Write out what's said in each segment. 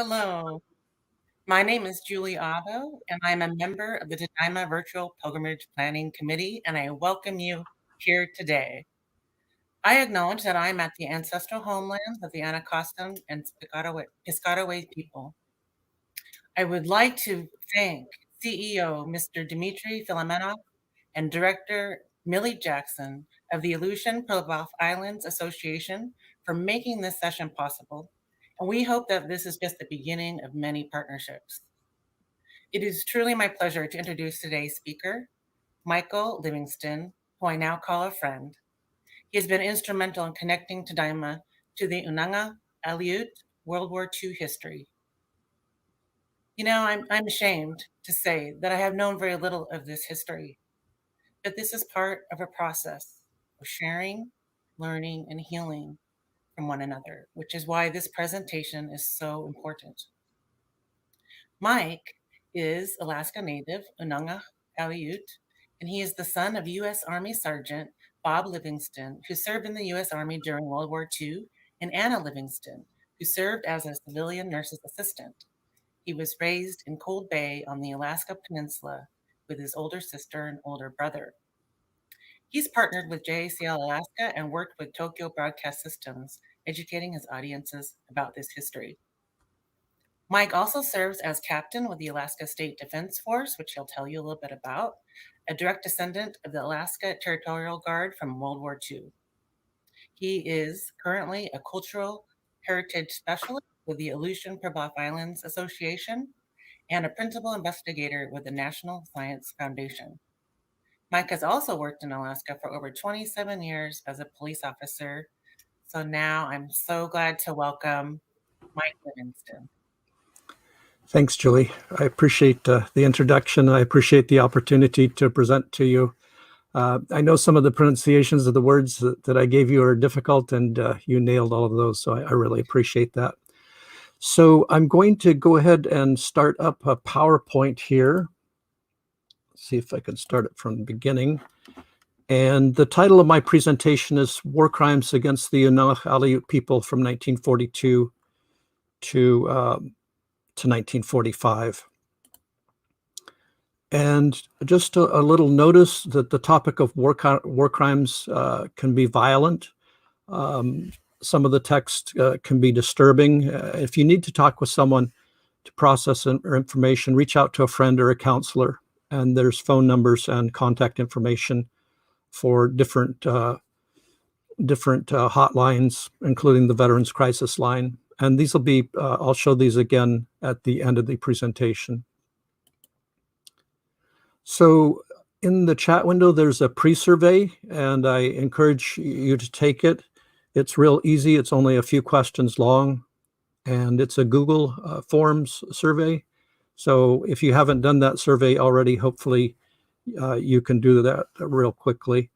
Hello, my name is Julie Abo, and I'm a member of the Tadaima Virtual Pilgrimage Planning Committee, and I welcome you here today. I acknowledge that I'm at the ancestral homelands of the Anacostan and Piscataway people. I would like to thank CEO Mr. Dmitry Filomenov and Director Millie Jackson of the Aleutian Pribilof Islands Association for making this session possible, and we hope that this is just the beginning of many partnerships. It is truly my pleasure to introduce today's speaker, Michael Livingston, who I now call a friend. He has been instrumental in connecting Tadaima to the Unangax Aleut World War II history. You know, I'm ashamed to say that I have known very little of this history, but this is part of a process of sharing, learning, and healing from one another, which is why this presentation is so important. Mike is Alaska Native Unangax Aleut, and he is the son of U.S. Army Sergeant Bob Livingston, who served in the U.S. Army during World War II, and Anna Livingston, who served as a civilian nurse's assistant. He was raised in Cold Bay on the Alaska Peninsula with his older sister and older brother. He's partnered with JACL Alaska and worked with Tokyo Broadcast Systems, educating his audiences about this history. Mike also serves as captain with the Alaska State Defense Force, which he'll tell you a little bit about, a direct descendant of the Alaska Territorial Guard from World War II. He is currently a cultural heritage specialist with the Aleutian Pribilof Islands Association and a principal investigator with the National Science Foundation. Mike has also worked in Alaska for over 27 years as a police officer. So now I'm so glad to welcome Mike Livingston. Thanks, Julie. I appreciate the introduction. I appreciate the opportunity to present to you. I know some of the pronunciations of the words that I gave you are difficult, and you nailed all of those, so I really appreciate that. So I'm going to go ahead and start up a PowerPoint here. See if I can start it from the beginning. And the title of my presentation is War Crimes Against the Unangax Aleut People from 1942 to 1945. And just a little notice that the topic of war crimes can be violent. Some of the text can be disturbing. If you need to talk with someone to process information, reach out to a friend or a counselor. And there's phone numbers and contact information for different hotlines, including the Veterans Crisis Line. And these will be, I'll show these again at the end of the presentation. So in the chat window, there's a pre-survey, and I encourage you to take it. It's real easy. It's only a few questions long, and it's a Google Forms survey. So if you haven't done that survey already, hopefully you can do that real quickly.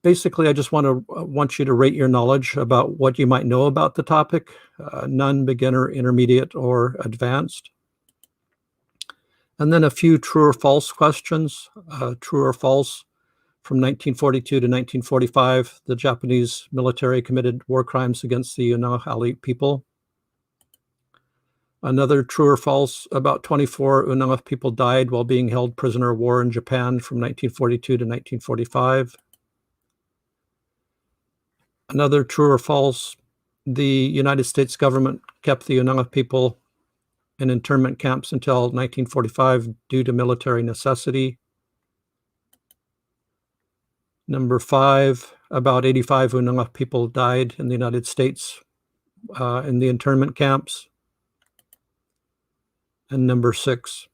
Basically, I just want you to rate your knowledge about what you might know about the topic, none, beginner, intermediate, or advanced. And then a few true or false questions. True or false, from 1942 to 1945, the Japanese military committed war crimes against the Unangax Aleut people. Another true or false, about 24 Unangax people died while being held prisoner of war in Japan from 1942 to 1945. Another true or false, the United States government kept the Unangax people in internment camps until 1945 due to military necessity. Number 5, about 85 Unangax people died in the United States in the internment camps. And number 6,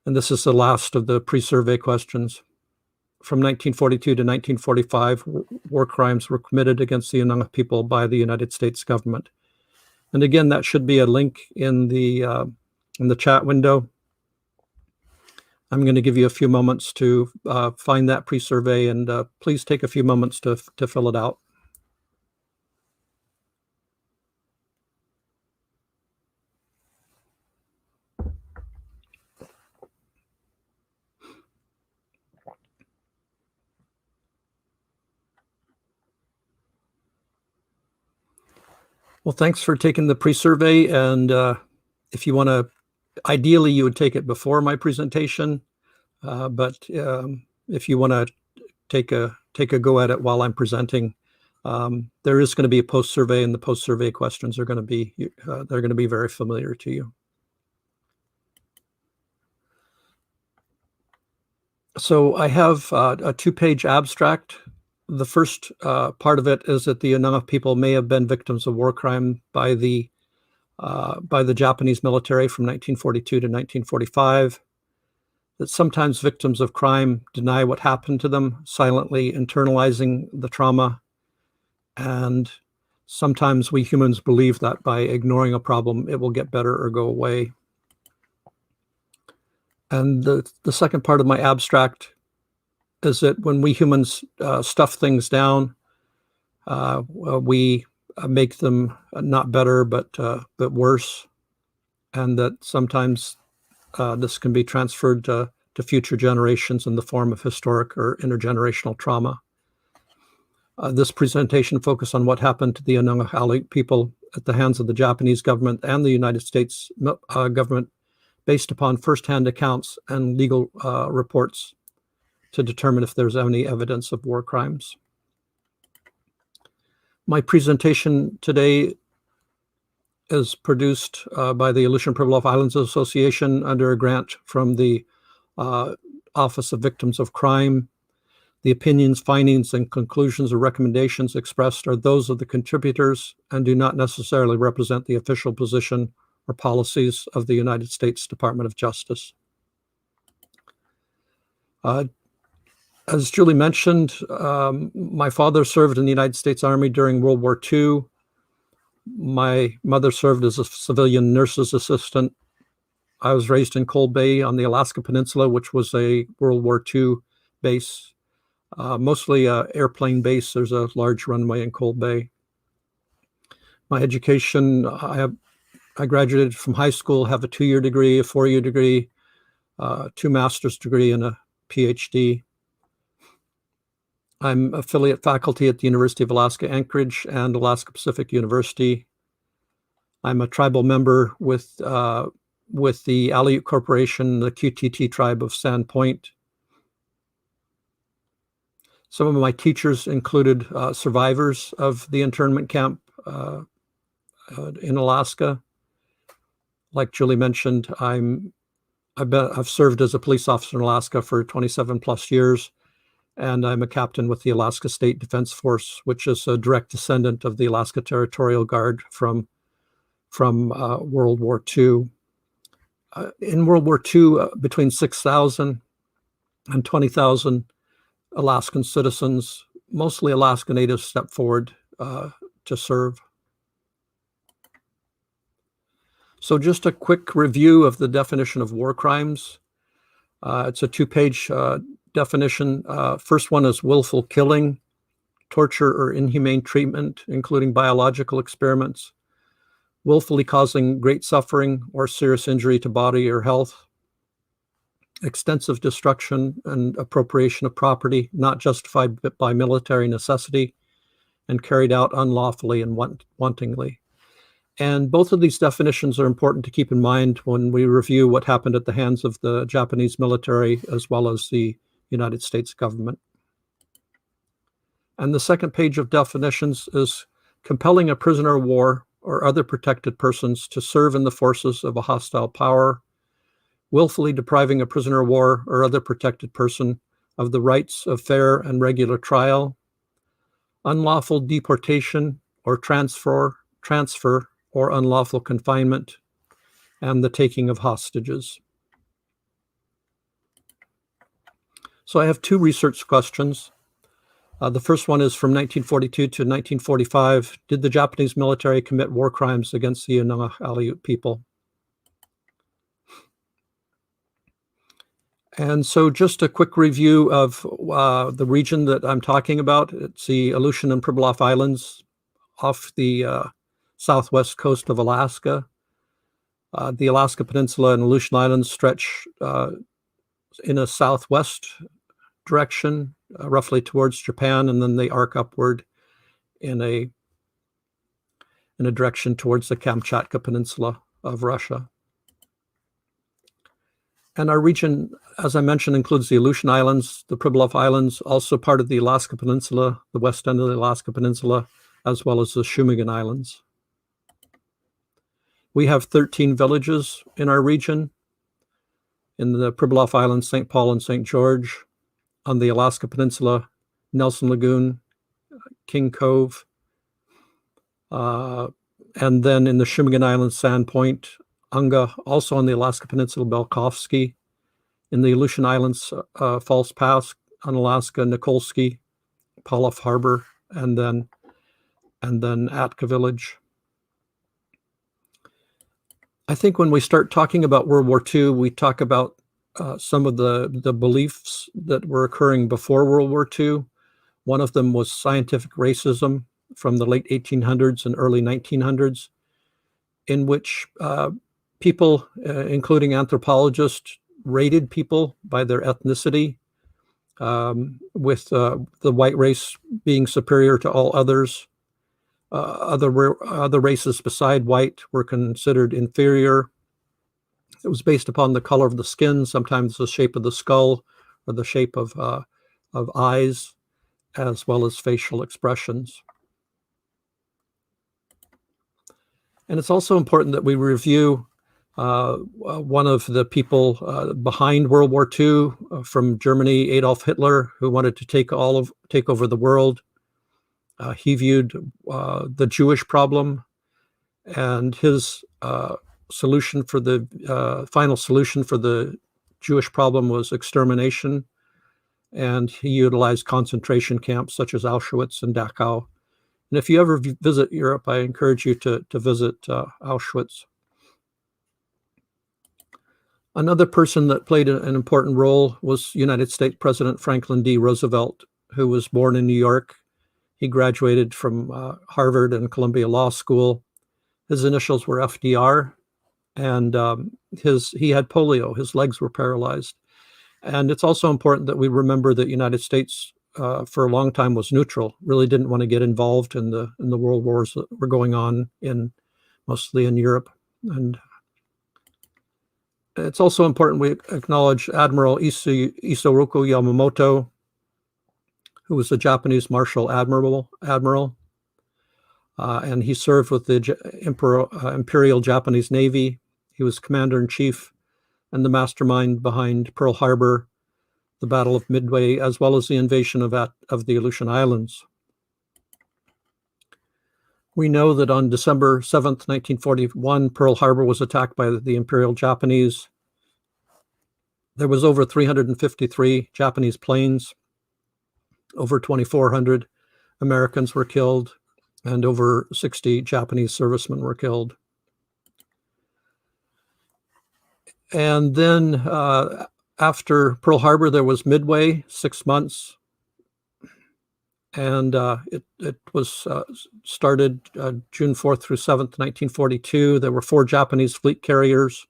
and this is the last of the pre-survey questions. From 1942 to 1945, war crimes were committed against the Unangax people by the United States government. And again, that should be a link in the chat window. I'm going to give you a few moments to find that pre-survey, and please take a few moments to fill it out. Well, thanks for taking the pre-survey. And if you want to, ideally, you would take it before my presentation. But if you want to take a go at it while I'm presenting, there is going to be a post-survey, and the post-survey questions are going to be they're going to be very familiar to you. So I have a 2-page abstract. The first part of it is that the Unangax people may have been victims of war crime by the Japanese military from 1942 to 1945. That sometimes victims of crime deny what happened to them, silently internalizing the trauma. And sometimes we humans believe that by ignoring a problem, it will get better or go away. And the second part of my abstract is that when we humans stuff things down, we make them not better, but worse. And that sometimes this can be transferred to future generations in the form of historic or intergenerational trauma. This presentation focused on what happened to the Unangax Aleut people at the hands of the Japanese government and the United States government, based upon firsthand accounts and legal reports to determine if there's any evidence of war crimes. My presentation today is produced by the Aleutian Pribilof Islands Association under a grant from the Office of Victims of Crime. The opinions, findings, and conclusions or recommendations expressed are those of the contributors and do not necessarily represent the official position or policies of the United States Department of Justice. As Julie mentioned, my father served in the United States Army during World War II. My mother served as a civilian nurse's assistant. I was raised in Cold Bay on the Alaska Peninsula, which was a World War II base, mostly an airplane base. There's a large runway in Cold Bay. My education, I graduated from high school, have a 2-year degree, a 4-year degree, 2 master's degree, and a PhD. I'm affiliate faculty at the University of Alaska Anchorage and Alaska Pacific University. I'm a tribal member with the Aleut Corporation, the QTT tribe of Sand Point. Some of my teachers included survivors of the internment camp in Alaska. Like Julie mentioned, I've served as a police officer in Alaska for 27 plus years. And I'm a captain with the Alaska State Defense Force, which is a direct descendant of the Alaska Territorial Guard from World War II. In World War II, between 6,000 and 20,000 Alaskan citizens, mostly Alaska Natives, stepped forward to serve. So just a quick review of the definition of war crimes. It's a 2-page definition. First one is willful killing, torture or inhumane treatment, including biological experiments, willfully causing great suffering or serious injury to body or health, extensive destruction and appropriation of property not justified by military necessity and carried out unlawfully and wantonly. And both of these definitions are important to keep in mind when we review what happened at the hands of the Japanese military as well as the United States government. And the second page of definitions is compelling a prisoner of war or other protected persons to serve in the forces of a hostile power, willfully depriving a prisoner of war or other protected person of the rights of fair and regular trial, unlawful deportation or transfer or unlawful confinement, and the taking of hostages. So I have 2 research questions. The first one is from 1942 to 1945. Did the Japanese military commit war crimes against the Unangax Aleut people? And so just a quick review of the region that I'm talking about. It's the Aleutian and Pribilof Islands off the southwest coast of Alaska. The Alaska Peninsula and Aleutian Islands stretch in a southwest direction, roughly towards Japan, and then they arc upward in a in a direction towards the Kamchatka Peninsula of Russia. And our region, as I mentioned, includes the Aleutian Islands, the Pribilof Islands, also part of the Alaska Peninsula, the west end of the Alaska Peninsula, as well as the Shumagon Islands. We have 13 villages in our region. In the Pribilof Islands, St. Paul and St. George. On the Alaska Peninsula, Nelson Lagoon, King Cove. And then in the Shumagon Islands, Sand Point, Unga, also on the Alaska Peninsula, Belkovsky. In the Aleutian Islands, False Pass, on Alaska, Nikolsky, Palof Harbor, and then Atka Village. I think when we start talking about World War II, we talk about some of the beliefs that were occurring before World War II. One of them was scientific racism from the late 1800s and early 1900s, in which people, including anthropologists, rated people by their ethnicity, with the white race being superior to all others. Other races beside white were considered inferior. It was based upon the color of the skin, sometimes the shape of the skull or the shape of eyes, as well as facial expressions. And it's also important that we review one of the people behind World War II from Germany, Adolf Hitler, who wanted to take over the world. He viewed the Jewish problem, and his solution for the final solution for the Jewish problem was extermination. And he utilized concentration camps such as Auschwitz and Dachau. And if you ever visit Europe, I encourage you to visit Auschwitz. Another person that played an important role was United States President Franklin D. Roosevelt, who was born in New York. He graduated from Harvard and Columbia Law School. His initials were FDR, and he had polio. His legs were paralyzed. And it's also important that we remember that United States for a long time was neutral, really didn't want to get involved in the world wars that were going on mostly in Europe. And it's also important we acknowledge Admiral Isoroku Yamamoto, who was a Japanese Marshal Admiral, and he served with the Imperial Japanese Navy. He was commander-in-chief and the mastermind behind Pearl Harbor, the Battle of Midway, as well as the invasion of the Aleutian Islands. We know that on December 7th, 1941, Pearl Harbor was attacked by the Imperial Japanese. There was over 353 Japanese planes, over 2,400 Americans were killed, and over 60 Japanese servicemen were killed. And then after Pearl Harbor, there was Midway, 6 months. And it was started June 4th through 7th, 1942. There were 4 Japanese fleet carriers.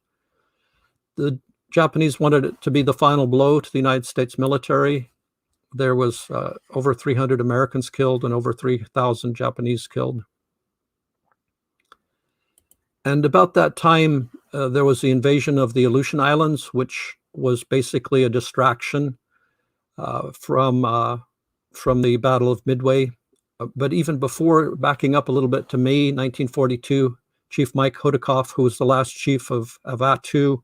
The Japanese wanted it to be the final blow to the United States military. There was over 300 Americans killed and over 3,000 Japanese killed. And about that time, there was the invasion of the Aleutian Islands, which was basically a distraction from the Battle of Midway. But even before, backing up a little bit to May 1942, Chief Mike Hodikoff, who was the last chief of Aleut,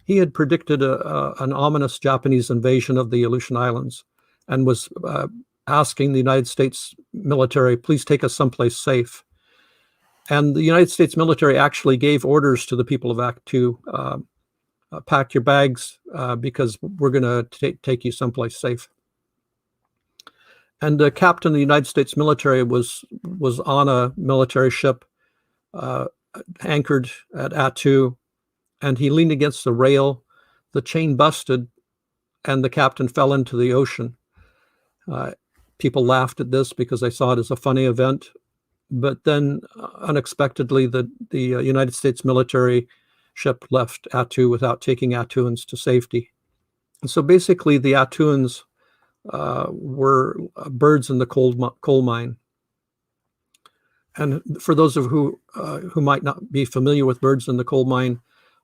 he had predicted an ominous Japanese invasion of the Aleutian Islands and was asking the United States military, please take us someplace safe. And the United States military actually gave orders to the people of Aleut, pack your bags because we're going to take you someplace safe. And the captain of the United States military was on a military ship anchored at Aleut, and he leaned against the rail. The chain busted, and the captain fell into the ocean. People laughed at this because they saw it as a funny event. But then, unexpectedly, the United States military ship left Aleut without taking Aleuts to safety. And so basically, the Aleuts were birds in the coal mine. And for those of who might not be familiar with birds in the coal mine,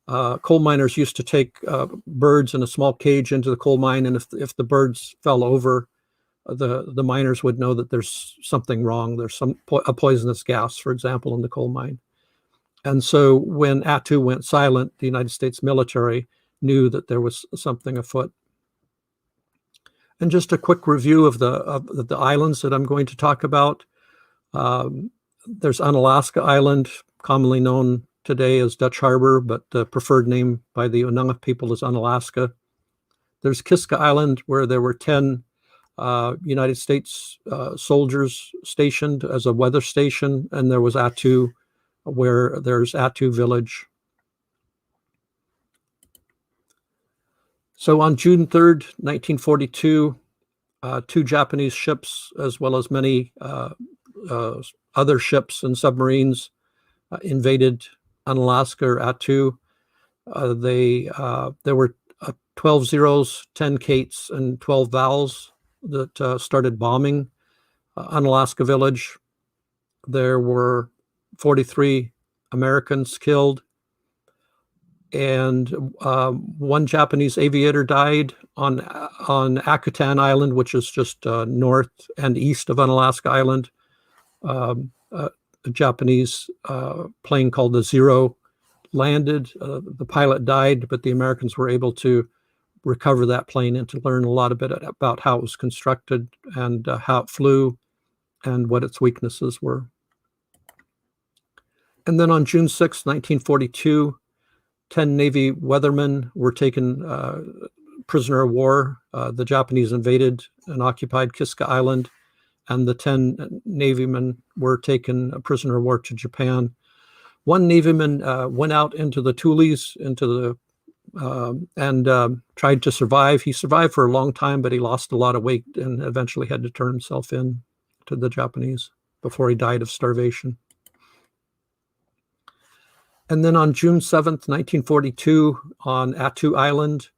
coal miners used to take birds in a small cage into the coal mine, and if the birds fell over, the miners would know that there's something wrong. There's a poisonous gas, for example, in the coal mine. And so when Attu went silent, the United States military knew that there was something afoot. And just a quick review of the islands that I'm going to talk about. There's Unalaska Island, commonly known today as Dutch Harbor, but the preferred name by the Unangax people is Unalaska. There's Kiska Island, where there were 10 United States soldiers stationed as a weather station, and there was Attu, where there's Attu Village. So on June 3rd, 1942, 2 Japanese ships, as well as many other ships and submarines, invaded Unalaska or Attu. There were 12 Zeros, 10 Kates, and 12 Vals that started bombing Unalaska Village. There were 43 Americans killed, and 1 Japanese aviator died on Akutan Island, which is just north and east of Unalaska Island. A Japanese plane called the Zero landed. The pilot died, but the Americans were able to recover that plane and to learn a lot about how it was constructed and how it flew and what its weaknesses were. And then on June 6, 1942, 10 Navy weathermen were taken prisoner of war. The Japanese invaded and occupied Kiska Island, and the 10 Navymen were taken prisoner of war to Japan. 1 Navyman went out into the Tules, and tried to survive. He survived for a long time, but he lost a lot of weight and eventually had to turn himself in to the Japanese before he died of starvation. And then on June 7th, 1942, on Attu Island,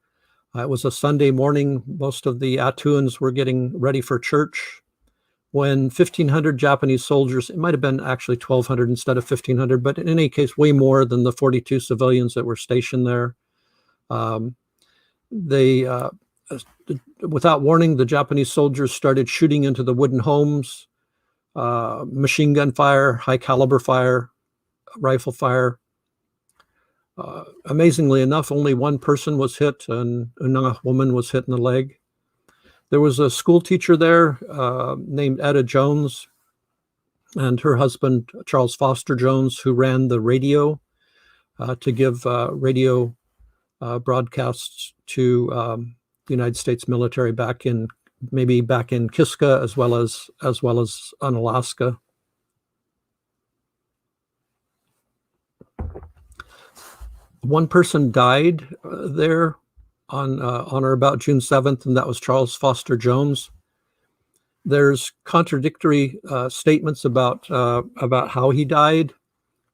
it was a Sunday morning. Most of the Attuans were getting ready for church when 1,500 Japanese soldiers, it might have been actually 1,200 instead of 1,500, but in any case, way more than the 42 civilians that were stationed there. Without warning, the Japanese soldiers started shooting into the wooden homes, machine gun fire, high caliber fire, rifle fire. Amazingly enough, only 1 person was hit, and a woman was hit in the leg. There was a school teacher there named Etta Jones, and her husband, Charles Foster Jones, who ran the radio to give radio broadcasts to the United States military back in Kiska as well as Unalaska. One person died there on or about June 7th, and that was Charles Foster Jones. There's contradictory statements about how he died.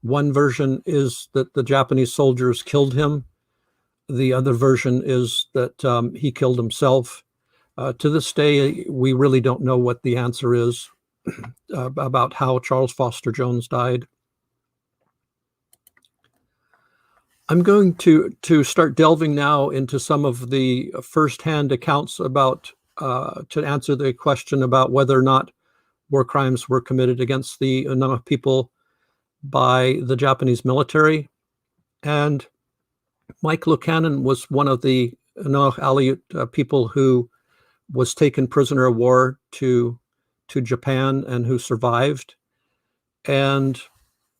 One version is that the Japanese soldiers killed him. The other version is that he killed himself. To this day, we really don't know what the answer is about how Charles Foster Jones died. I'm going to start delving now into some of the firsthand accounts about to answer the question about whether or not war crimes were committed against the Unangax people by the Japanese military. And Mike Lucanen was one of the Unangax Aleut people who was taken prisoner of war to Japan and who survived. And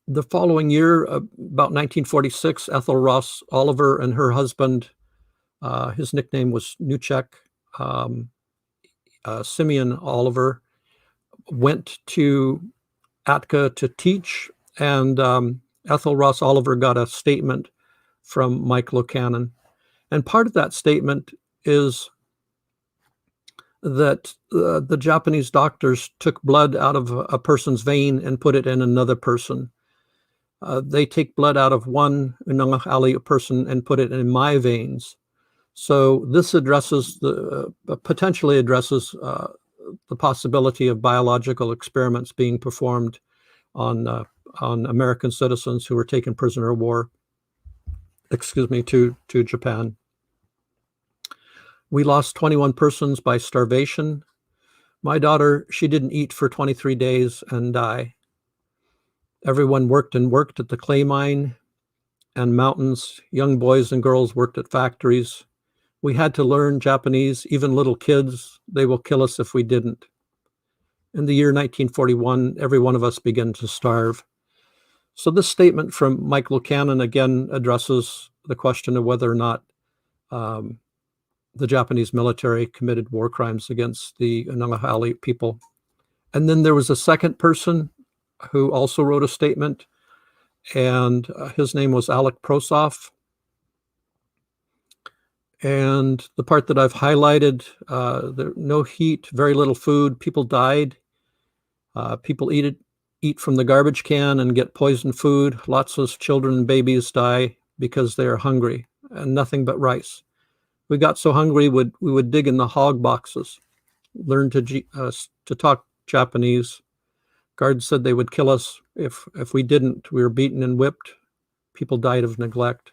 the following year, about 1946, Ethel Ross Oliver and her husband, his nickname was Nuchek, Simeon Oliver, went to Atka to teach, and Ethel Ross Oliver got a statement from Mike Lucanen. And part of that statement is that the Japanese doctors took blood out of a person's vein and put it in another person. They take blood out of one Unangax Aleut person and put it in my veins. So this potentially addresses the possibility of biological experiments being performed on American citizens who were taken prisoner of war, to Japan. We lost 21 persons by starvation. My daughter, she didn't eat for 23 days and died. Everyone worked at the clay mine and mountains. Young boys and girls worked at factories. We had to learn Japanese, even little kids. They will kill us if we didn't. In the year 1941, every one of us began to starve. So this statement from Mike Lucanen again addresses the question of whether or not the Japanese military committed war crimes against the Unangax people. And then there was a second person who also wrote a statement, and his name was Aleut Prosof. And the part that I've highlighted, no heat, very little food, people died. People eat from the garbage can and get poisoned food. Lots of children and babies die because they are hungry, and nothing but rice. We got so hungry we would dig in the hog boxes, learn to talk Japanese. Guards said they would kill us if we didn't. We were beaten and whipped. People died of neglect.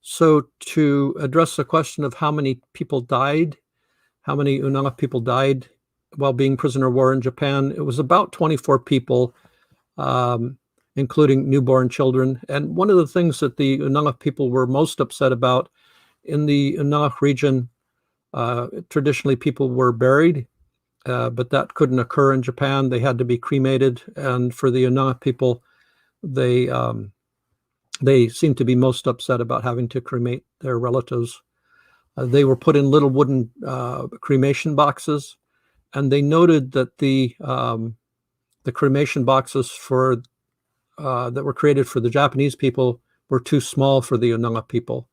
So to address the question of how many people died, how many Unangax people died while being prisoner of war in Japan, it was about 24 people, including newborn children. And one of the things that the Unangax people were most upset about in the Unangax region, traditionally people were buried, but that couldn't occur in Japan. They had to be cremated. And for the Unangax people, they seemed to be most upset about having to cremate their relatives. They were put in little wooden cremation boxes, and they noted that the cremation boxes that were created for the Japanese people were too small for the Unangax people.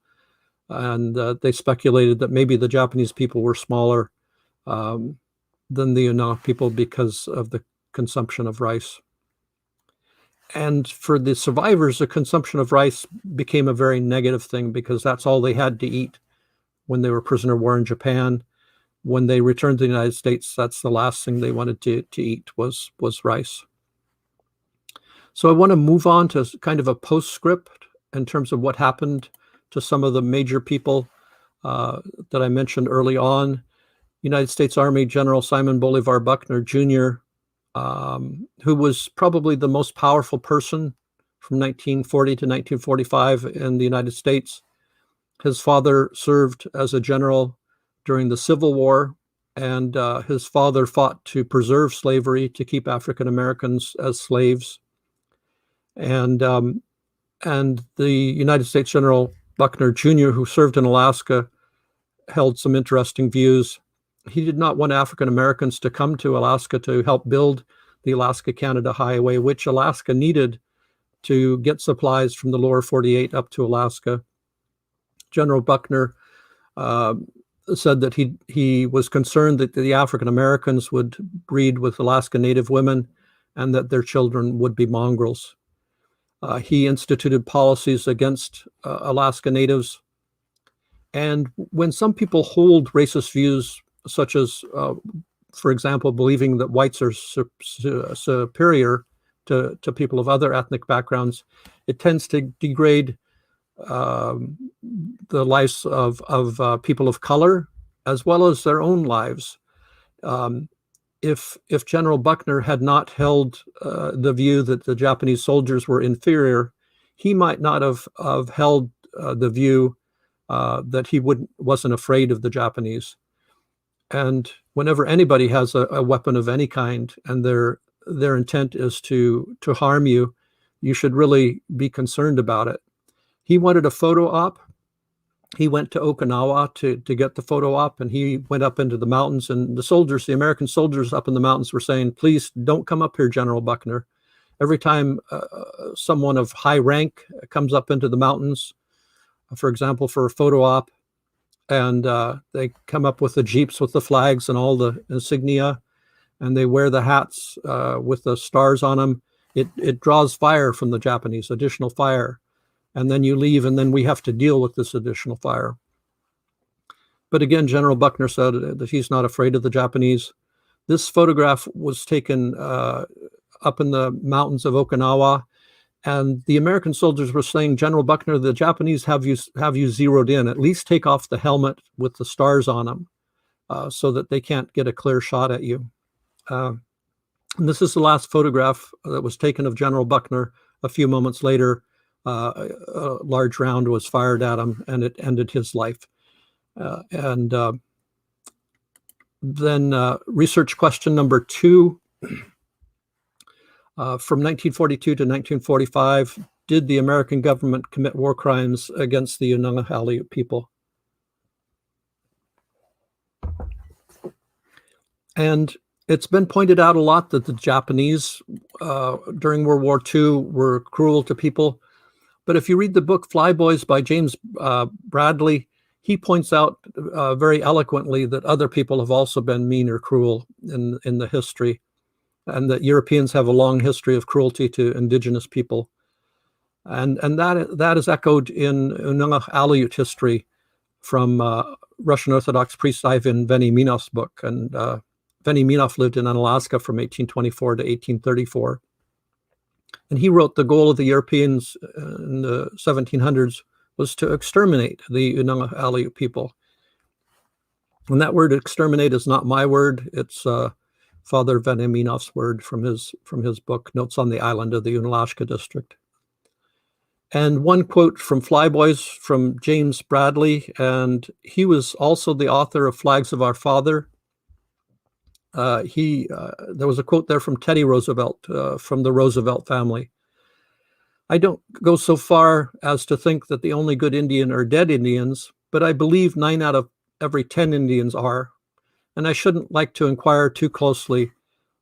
And they speculated that maybe the Japanese people were smaller than the Unangax people because of the consumption of rice. And for the survivors, the consumption of rice became a very negative thing because that's all they had to eat when they were prisoner of war in Japan. When they returned to the United States, that's the last thing they wanted to eat was rice. So I want to move on to kind of a postscript in terms of what happened to some of the major people that I mentioned early on. United States Army General Simon Bolivar Buckner Jr., who was probably the most powerful person from 1940 to 1945 in the United States. His father served as a general during the Civil War, and his father fought to preserve slavery, to keep African Americans as slaves. And the United States General Buckner Jr., who served in Alaska, held some interesting views. He did not want African Americans to come to Alaska to help build the Alaska-Canada Highway, which Alaska needed to get supplies from the lower 48 up to Alaska. General Buckner said that he was concerned that the African Americans would breed with Alaska Native women and that their children would be mongrels. He instituted policies against Alaska Natives. And when some people hold racist views, such as, for example, believing that whites are superior to people of other ethnic backgrounds, it tends to degrade the lives of people of color, as well as their own lives. If General Buckner had not held the view that the Japanese soldiers were inferior, he might not have held the view that he wasn't afraid of the Japanese. And whenever anybody has a weapon of any kind and their intent is to harm you, you should really be concerned about it. He wanted a photo op. He went to Okinawa to get the photo op, and he went up into the mountains, and the American soldiers up in the mountains were saying, "Please don't come up here, General Buckner." Every time someone of high rank comes up into the mountains, for example, for a photo op, and they come up with the jeeps with the flags and all the insignia, and they wear the hats with the stars on them, it draws fire from the Japanese, additional fire. And then you leave, and then we have to deal with this additional fire. But again, General Buckner said that he's not afraid of the Japanese. This photograph was taken up in the mountains of Okinawa, and the American soldiers were saying, General Buckner, the Japanese have you zeroed in. At least take off the helmet with the stars on them, so that they can't get a clear shot at you. And this is the last photograph that was taken of General Buckner. A few moments later, a large round was fired at him, and it ended his life. Then research question number 2. From 1942 to 1945, did the American government commit war crimes against the Unangax Aleut people? And it's been pointed out a lot that the Japanese during World War II were cruel to people. But if you read the book Flyboys by James Bradley, he points out very eloquently that other people have also been mean or cruel in the history, and that Europeans have a long history of cruelty to indigenous people. And that is echoed in Unangax Aleut history from Russian Orthodox priest Ivan Veneminov's book. And Veniaminov lived in Unalaska from 1824 to 1834. And he wrote the goal of the Europeans in the 1700s was to exterminate the Unangax Aleut people. And that word exterminate is not my word. It's Father Veniaminov's word from his book, Notes on the Island of the Unalaska District. And one quote from Flyboys from James Bradley, and he was also the author of Flags of Our Father. There was a quote there from Teddy Roosevelt, from the Roosevelt family. I don't go so far as to think that the only good Indian are dead Indians, but I believe 9 out of every 10 Indians are, and I shouldn't like to inquire too closely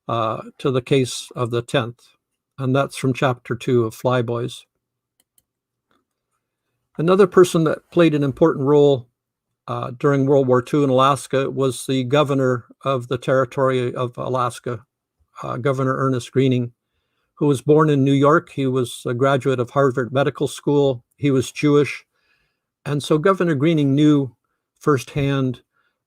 to the case of the 10th. And that's from chapter 2 of Flyboys. Another person that played an important role during World War II in Alaska was the governor of the territory of Alaska, Governor Ernest Greening, who was born in New York. He was a graduate of Harvard Medical School. He was Jewish. And so Governor Greening knew firsthand,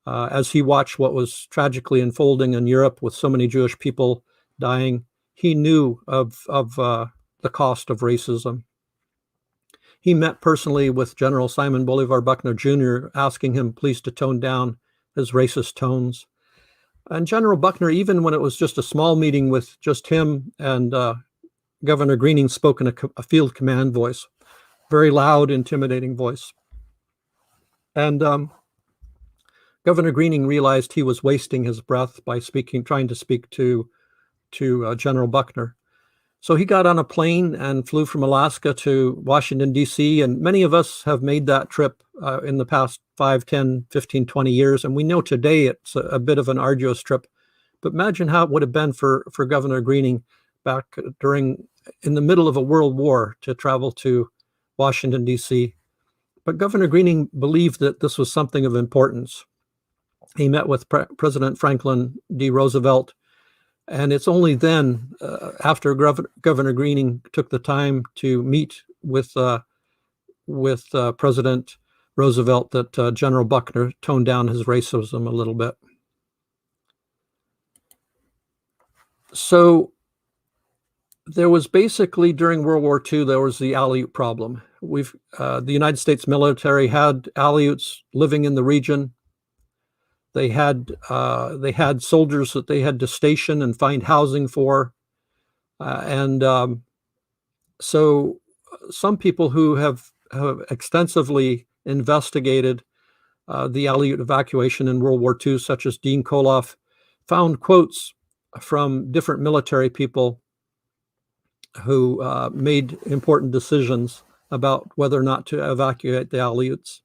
as he watched what was tragically unfolding in Europe with so many Jewish people dying, he knew of the cost of racism. He met personally with General Simon Bolivar Buckner Jr., asking him please to tone down his racist tones. And General Buckner, even when it was just a small meeting with just him and Governor Greening, spoke in a field command voice, very loud, intimidating voice. And Governor Greening realized he was wasting his breath by trying to speak to General Buckner. So he got on a plane and flew from Alaska to Washington, D.C., and many of us have made that trip in the past 5, 10, 15, 20 years, and we know today it's a bit of an arduous trip. But imagine how it would have been for Governor Greening back in the middle of a world war to travel to Washington, D.C. But Governor Greening believed that this was something of importance. He met with President Franklin D. Roosevelt, and it's only then, after Governor Greening took the time to meet with President Roosevelt, that General Buckner toned down his racism a little bit. So there was basically, during World War II, there was the Aleut problem. The United States military had Aleuts living in the region. They had soldiers that they had to station and find housing for. So some people who have extensively investigated the Aleut evacuation in World War II, such as Dean Koloff, found quotes from different military people who made important decisions about whether or not to evacuate the Aleuts,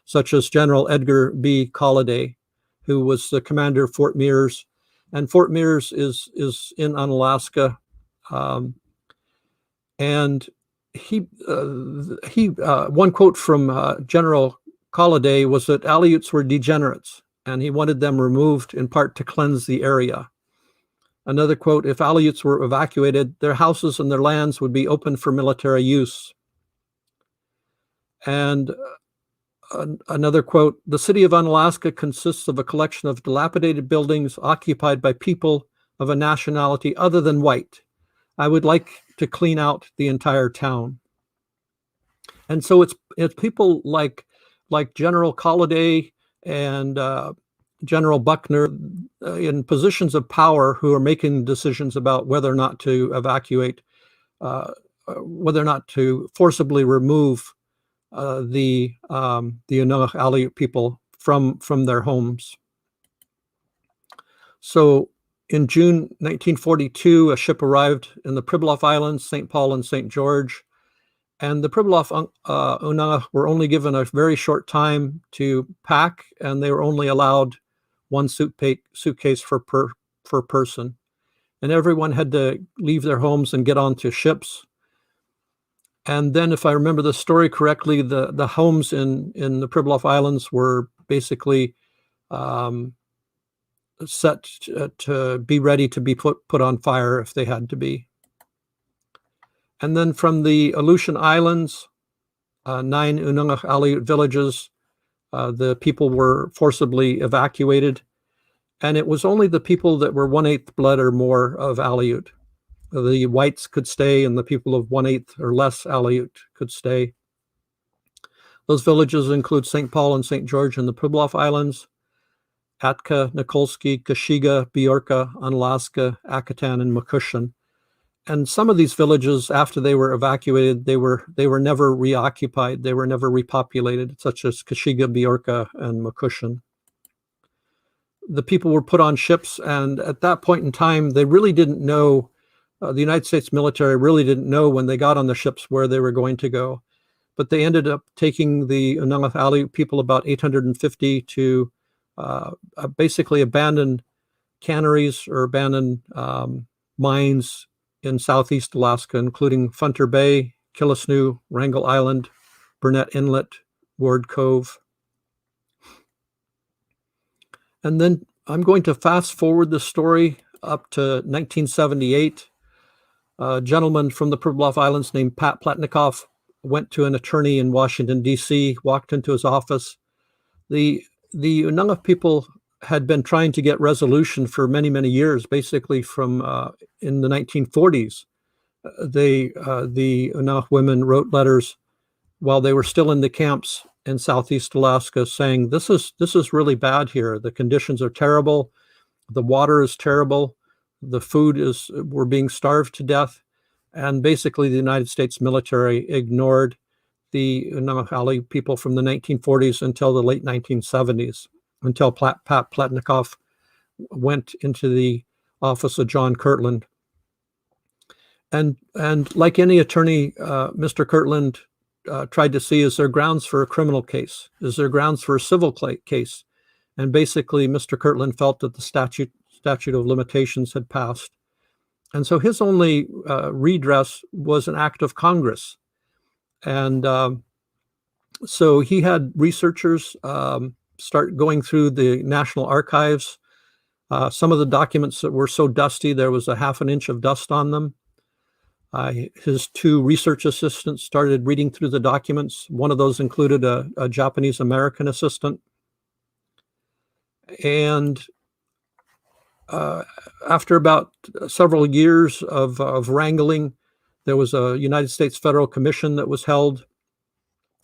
such as General Edgar B. Colliday, who was the commander of Fort Mears. And Fort Mears is in Unalaska. And one quote from General Colliday was that Aleuts were degenerates, and he wanted them removed in part to cleanse the area. Another quote, if Aleuts were evacuated, their houses and their lands would be open for military use. And another quote, the city of Unalaska consists of a collection of dilapidated buildings occupied by people of a nationality other than white, I would like to clean out the entire town. And so it's people like General Colliday and General Buckner in positions of power who are making decisions about whether or not to evacuate, whether or not to forcibly remove the Unangax Aleut people from their homes. So in June 1942, a ship arrived in the Pribilof Islands, St. Paul and St. George, and the Pribilof Unangax were only given a very short time to pack, and they were only allowed one suitcase per person. And everyone had to leave their homes and get onto ships. And then, if I remember the story correctly, the homes in the Pribilof Islands were basically set to be ready to be put on fire if they had to be. And then from the Aleutian Islands, 9 Unangax Aleut villages, the people were forcibly evacuated. And it was only the people that were 1/8 blood or more of Aleut. The whites could stay, and the people of 1/8 or less Aleut could stay. Those villages include St. Paul and St. George in the Pribilof Islands, Atka, Nikolsky, Kashiga, Biorka, Unalaska, Akatan, and Makushan. And some of these villages, after they were evacuated, they were never reoccupied. They were never repopulated, such as Kashiga, Biorka, and Makushan. The people were put on ships, and at that point in time, they really didn't know, the United States military really didn't know when they got on the ships where they were going to go. But they ended up taking the Unangax Aleut people, about 850, to basically abandoned canneries or abandoned mines in Southeast Alaska, including Funter Bay, Killisnoo, Wrangel Island, Burnett Inlet, Ward Cove. And then I'm going to fast forward the story up to 1978. A gentleman from the Pribilof Islands named Pat Pletnikoff went to an attorney in Washington, D.C., walked into his office. The Unangax people had been trying to get resolution for many, many years, basically from in the 1940s. The Unangax women wrote letters while they were still in the camps in Southeast Alaska saying, this is really bad here. The conditions are terrible. The water is terrible. The food we're being starved to death. And basically the United States military ignored the Unangax Aleut people from the 1940s until the late 1970s, until Pat Pletnikoff went into the office of John Kirtland. And like any attorney, Mr. Kirtland tried to see, is there grounds for a criminal case? Is there grounds for a civil case? And basically, Mr. Kirtland felt that the statute of limitations had passed. And so his only redress was an act of Congress. And so he had researchers start going through the National Archives. Some of the documents that were so dusty, there was a half an inch of dust on them. His two research assistants started reading through the documents. One of those included a Japanese-American assistant. And after about several years of wrangling, there was a United States Federal Commission that was held,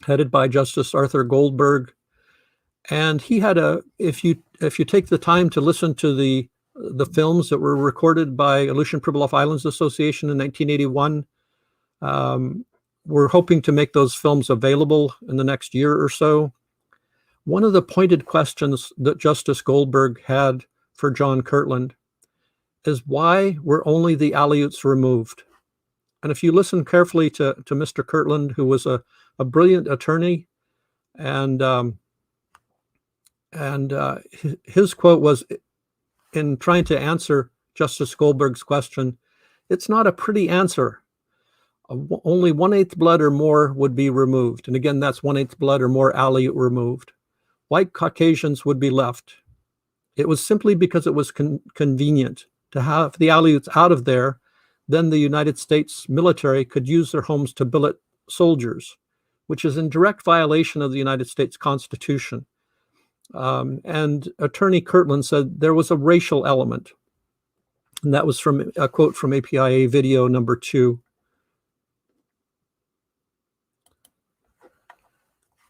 headed by Justice Arthur Goldberg. And he had if you take the time to listen to the films that were recorded by Aleutian Pribilof Islands Association in 1981, we're hoping to make those films available in the next year or so. One of the pointed questions that Justice Goldberg had for John Kirtland is, why were only the Aleuts removed? And if you listen carefully to Mr. Kirtland, who was a brilliant attorney, and his quote was, in trying to answer Justice Goldberg's question, it's not a pretty answer. Only 1/8 blood or more would be removed. And again, that's 1/8 blood or more Aleut removed. White Caucasians would be left. It was simply because it was convenient to have the Aleuts out of there. Then the United States military could use their homes to billet soldiers, which is in direct violation of the United States Constitution. And Attorney Kirtland said there was a racial element. And that was from a quote from APIA video number 2.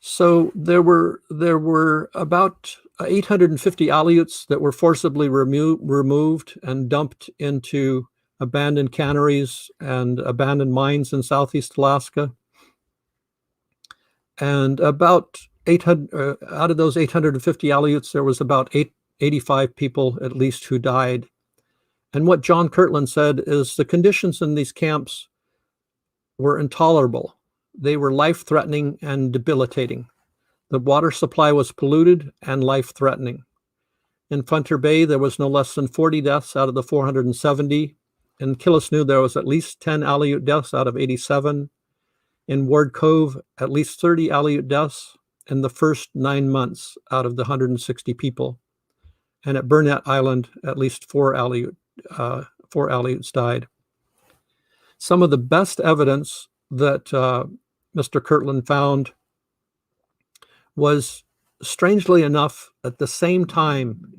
So there were about 850 Aleuts that were forcibly removed and dumped into abandoned canneries and abandoned mines in Southeast Alaska. And about 800 out of those 850 Aleuts, there was about 85 people at least who died. And what John Kirtland said is the conditions in these camps were intolerable. They were life-threatening and debilitating. The water supply was polluted and life-threatening. In Funter Bay, there was no less than 40 deaths out of the 470. In Killisnoo, there was at least 10 Aleut deaths out of 87. In Ward Cove, at least 30 Aleut deaths in the first 9 months out of the 160 people. And at Burnett Island, at least 4 Aleuts died. Some of the best evidence that Mr. Kirtland found was, strangely enough, at the same time,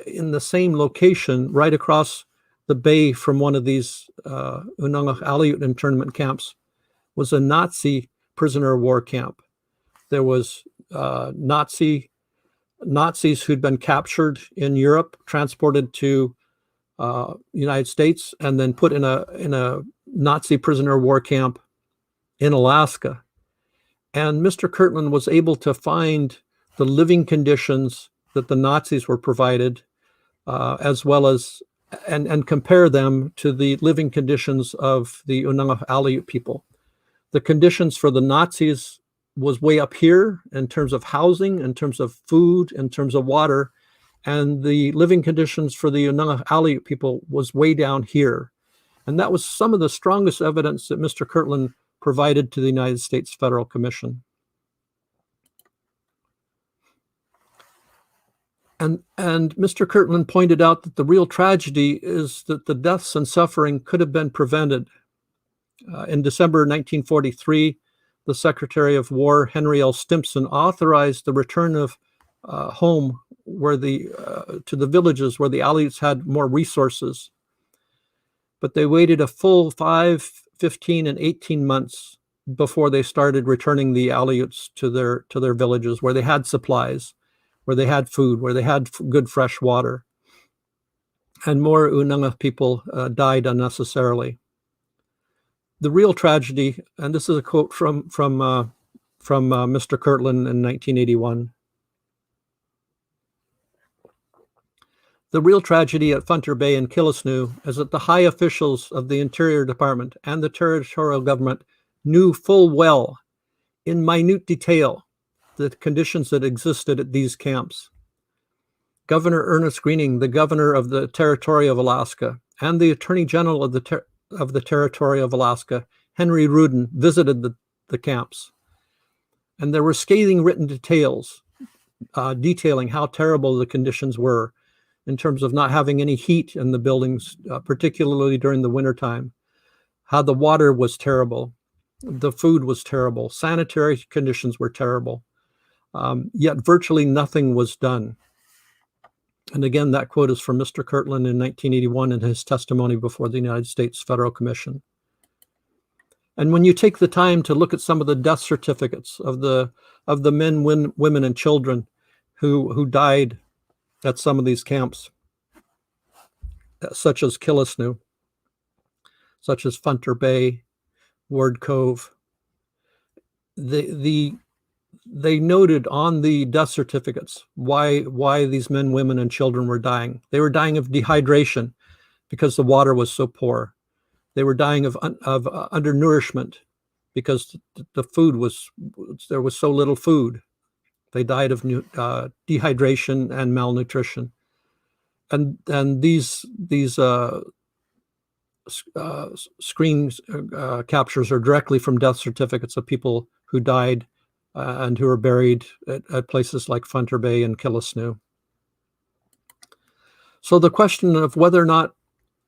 in the same location, right across the bay from one of these Unangax Aleut internment camps, was a Nazi prisoner of war camp. There was Nazis who'd been captured in Europe, transported to United States, and then put in a Nazi prisoner of war camp in Alaska. And Mr. Kirtland was able to find the living conditions that the Nazis were provided, as well as, and compare them to the living conditions of the Unangax Aleut people. The conditions for the Nazis was way up here in terms of housing, in terms of food, in terms of water, and the living conditions for the Unangax Aleut people was way down here. And that was some of the strongest evidence that Mr. Kirtland provided to the United States Federal Commission. And Mr. Kirtland pointed out that the real tragedy is that the deaths and suffering could have been prevented. In December 1943, the Secretary of War, Henry L. Stimson, authorized the return of home to the villages where the Aleuts had more resources. But they waited a full 5, 15, and 18 months before they started returning the Aleuts to their villages, where they had supplies, where they had food, where they had good fresh water. And more Unangax people died unnecessarily. The real tragedy, and this is a quote from Mr. Kirtland in 1981. The real tragedy at Funter Bay and Killisnoo is that the high officials of the Interior Department and the territorial government knew full well, in minute detail, the conditions that existed at these camps. Governor Ernest Greening, the governor of the Territory of Alaska, and the Attorney General of the Territory of Alaska, Henry Rudin, visited the camps. And there were scathing written details detailing how terrible the conditions were in terms of not having any heat in the buildings, particularly during the wintertime, how the water was terrible, the food was terrible, sanitary conditions were terrible, yet virtually nothing was done. And again, that quote is from Mr. Kirtland in 1981 in his testimony before the United States Federal Commission. And when you take the time to look at some of the death certificates of the men, women, and children who died at some of these camps, such as Killisnoo, such as Funter Bay, Ward Cove, they noted on the death certificates why these men, women, and children were dying. They were dying of dehydration because the water was so poor. They were dying of undernourishment because the food there was so little food. They died of dehydration and malnutrition. And these screen captures are directly from death certificates of people who died and who are buried at places like Funter Bay and Killisnoo. So the question of whether or not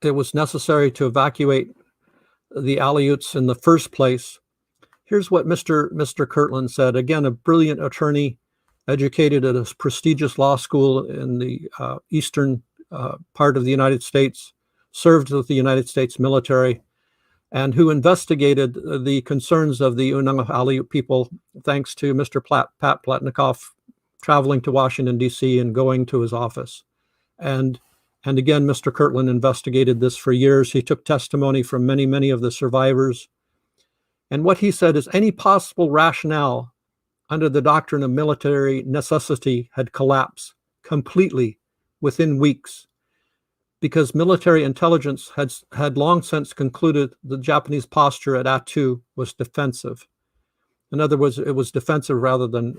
it was necessary to evacuate the Aleuts in the first place, here's what Mr. Kirtland said. Again, a brilliant attorney, educated at a prestigious law school in the eastern part of the United States, served with the United States military, and who investigated the concerns of the Unangax Aleut people, thanks to Mr. Pat Pletnikoff traveling to Washington, D.C. and going to his office. And again, Mr. Kirtland investigated this for years. He took testimony from many, many of the survivors. And what he said is any possible rationale under the doctrine of military necessity had collapsed completely within weeks, because military intelligence had long since concluded the Japanese posture at Aleut was defensive. In other words, it was defensive rather than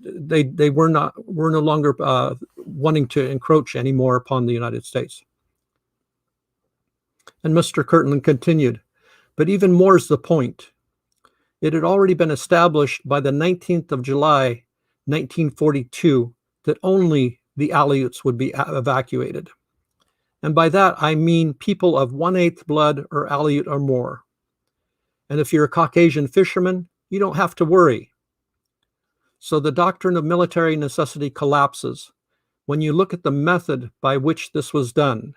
they were no longer wanting to encroach anymore upon the United States. And Mr. Kirtland continued, but even more is the point. It had already been established by the 19th of July, 1942, that only the Aleuts would be evacuated. And by that, I mean people of 1/8 blood or Aleut or more. And if you're a Caucasian fisherman, you don't have to worry. So the doctrine of military necessity collapses when you look at the method by which this was done.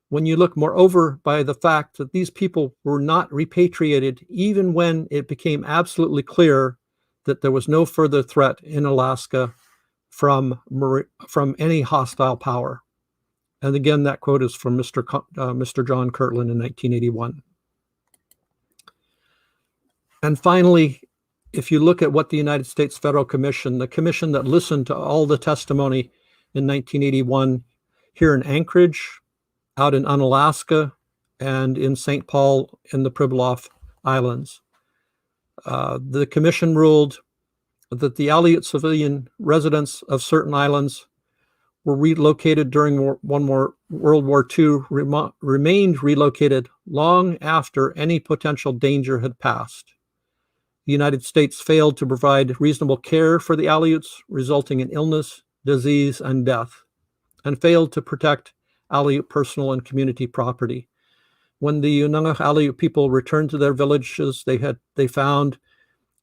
When you look, moreover, by the fact that these people were not repatriated even when it became absolutely clear that there was no further threat in Alaska from any hostile power. And again, that quote is from Mr. John Kirtland in 1981. And finally, if you look at what the United States Federal Commission, the commission that listened to all the testimony in 1981 here in Anchorage, out in Unalaska, and in St. Paul in the Pribilof Islands, the commission ruled that the Aleut civilian residents of certain islands were relocated during World War II, remained relocated long after any potential danger had passed. The United States failed to provide reasonable care for the Aleuts, resulting in illness, disease, and death, and failed to protect Aleut personal and community property. When the Unangax Aleut people returned to their villages, they found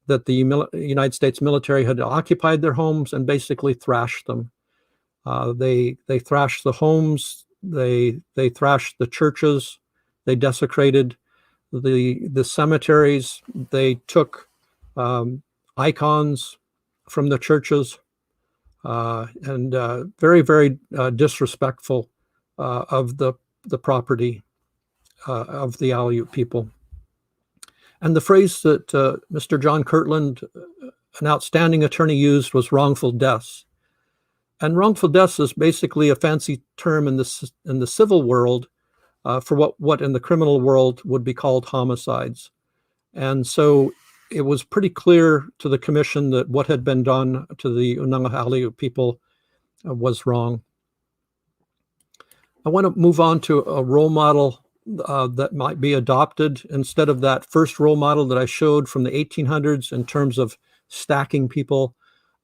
that the United States military had occupied their homes and basically thrashed them. They thrashed the homes, they thrashed the churches, they desecrated the cemeteries, they took icons from the churches, and very, very disrespectful of the property of the Aleut people. And the phrase that Mr. John Kirtland, an outstanding attorney, used was wrongful deaths. And wrongful deaths is basically a fancy term in the civil world for what in the criminal world would be called homicides. And so it was pretty clear to the commission that what had been done to the Unangax Aleut people was wrong. I want to move on to a role model that might be adopted instead of that first role model that I showed from the 1800s in terms of stacking people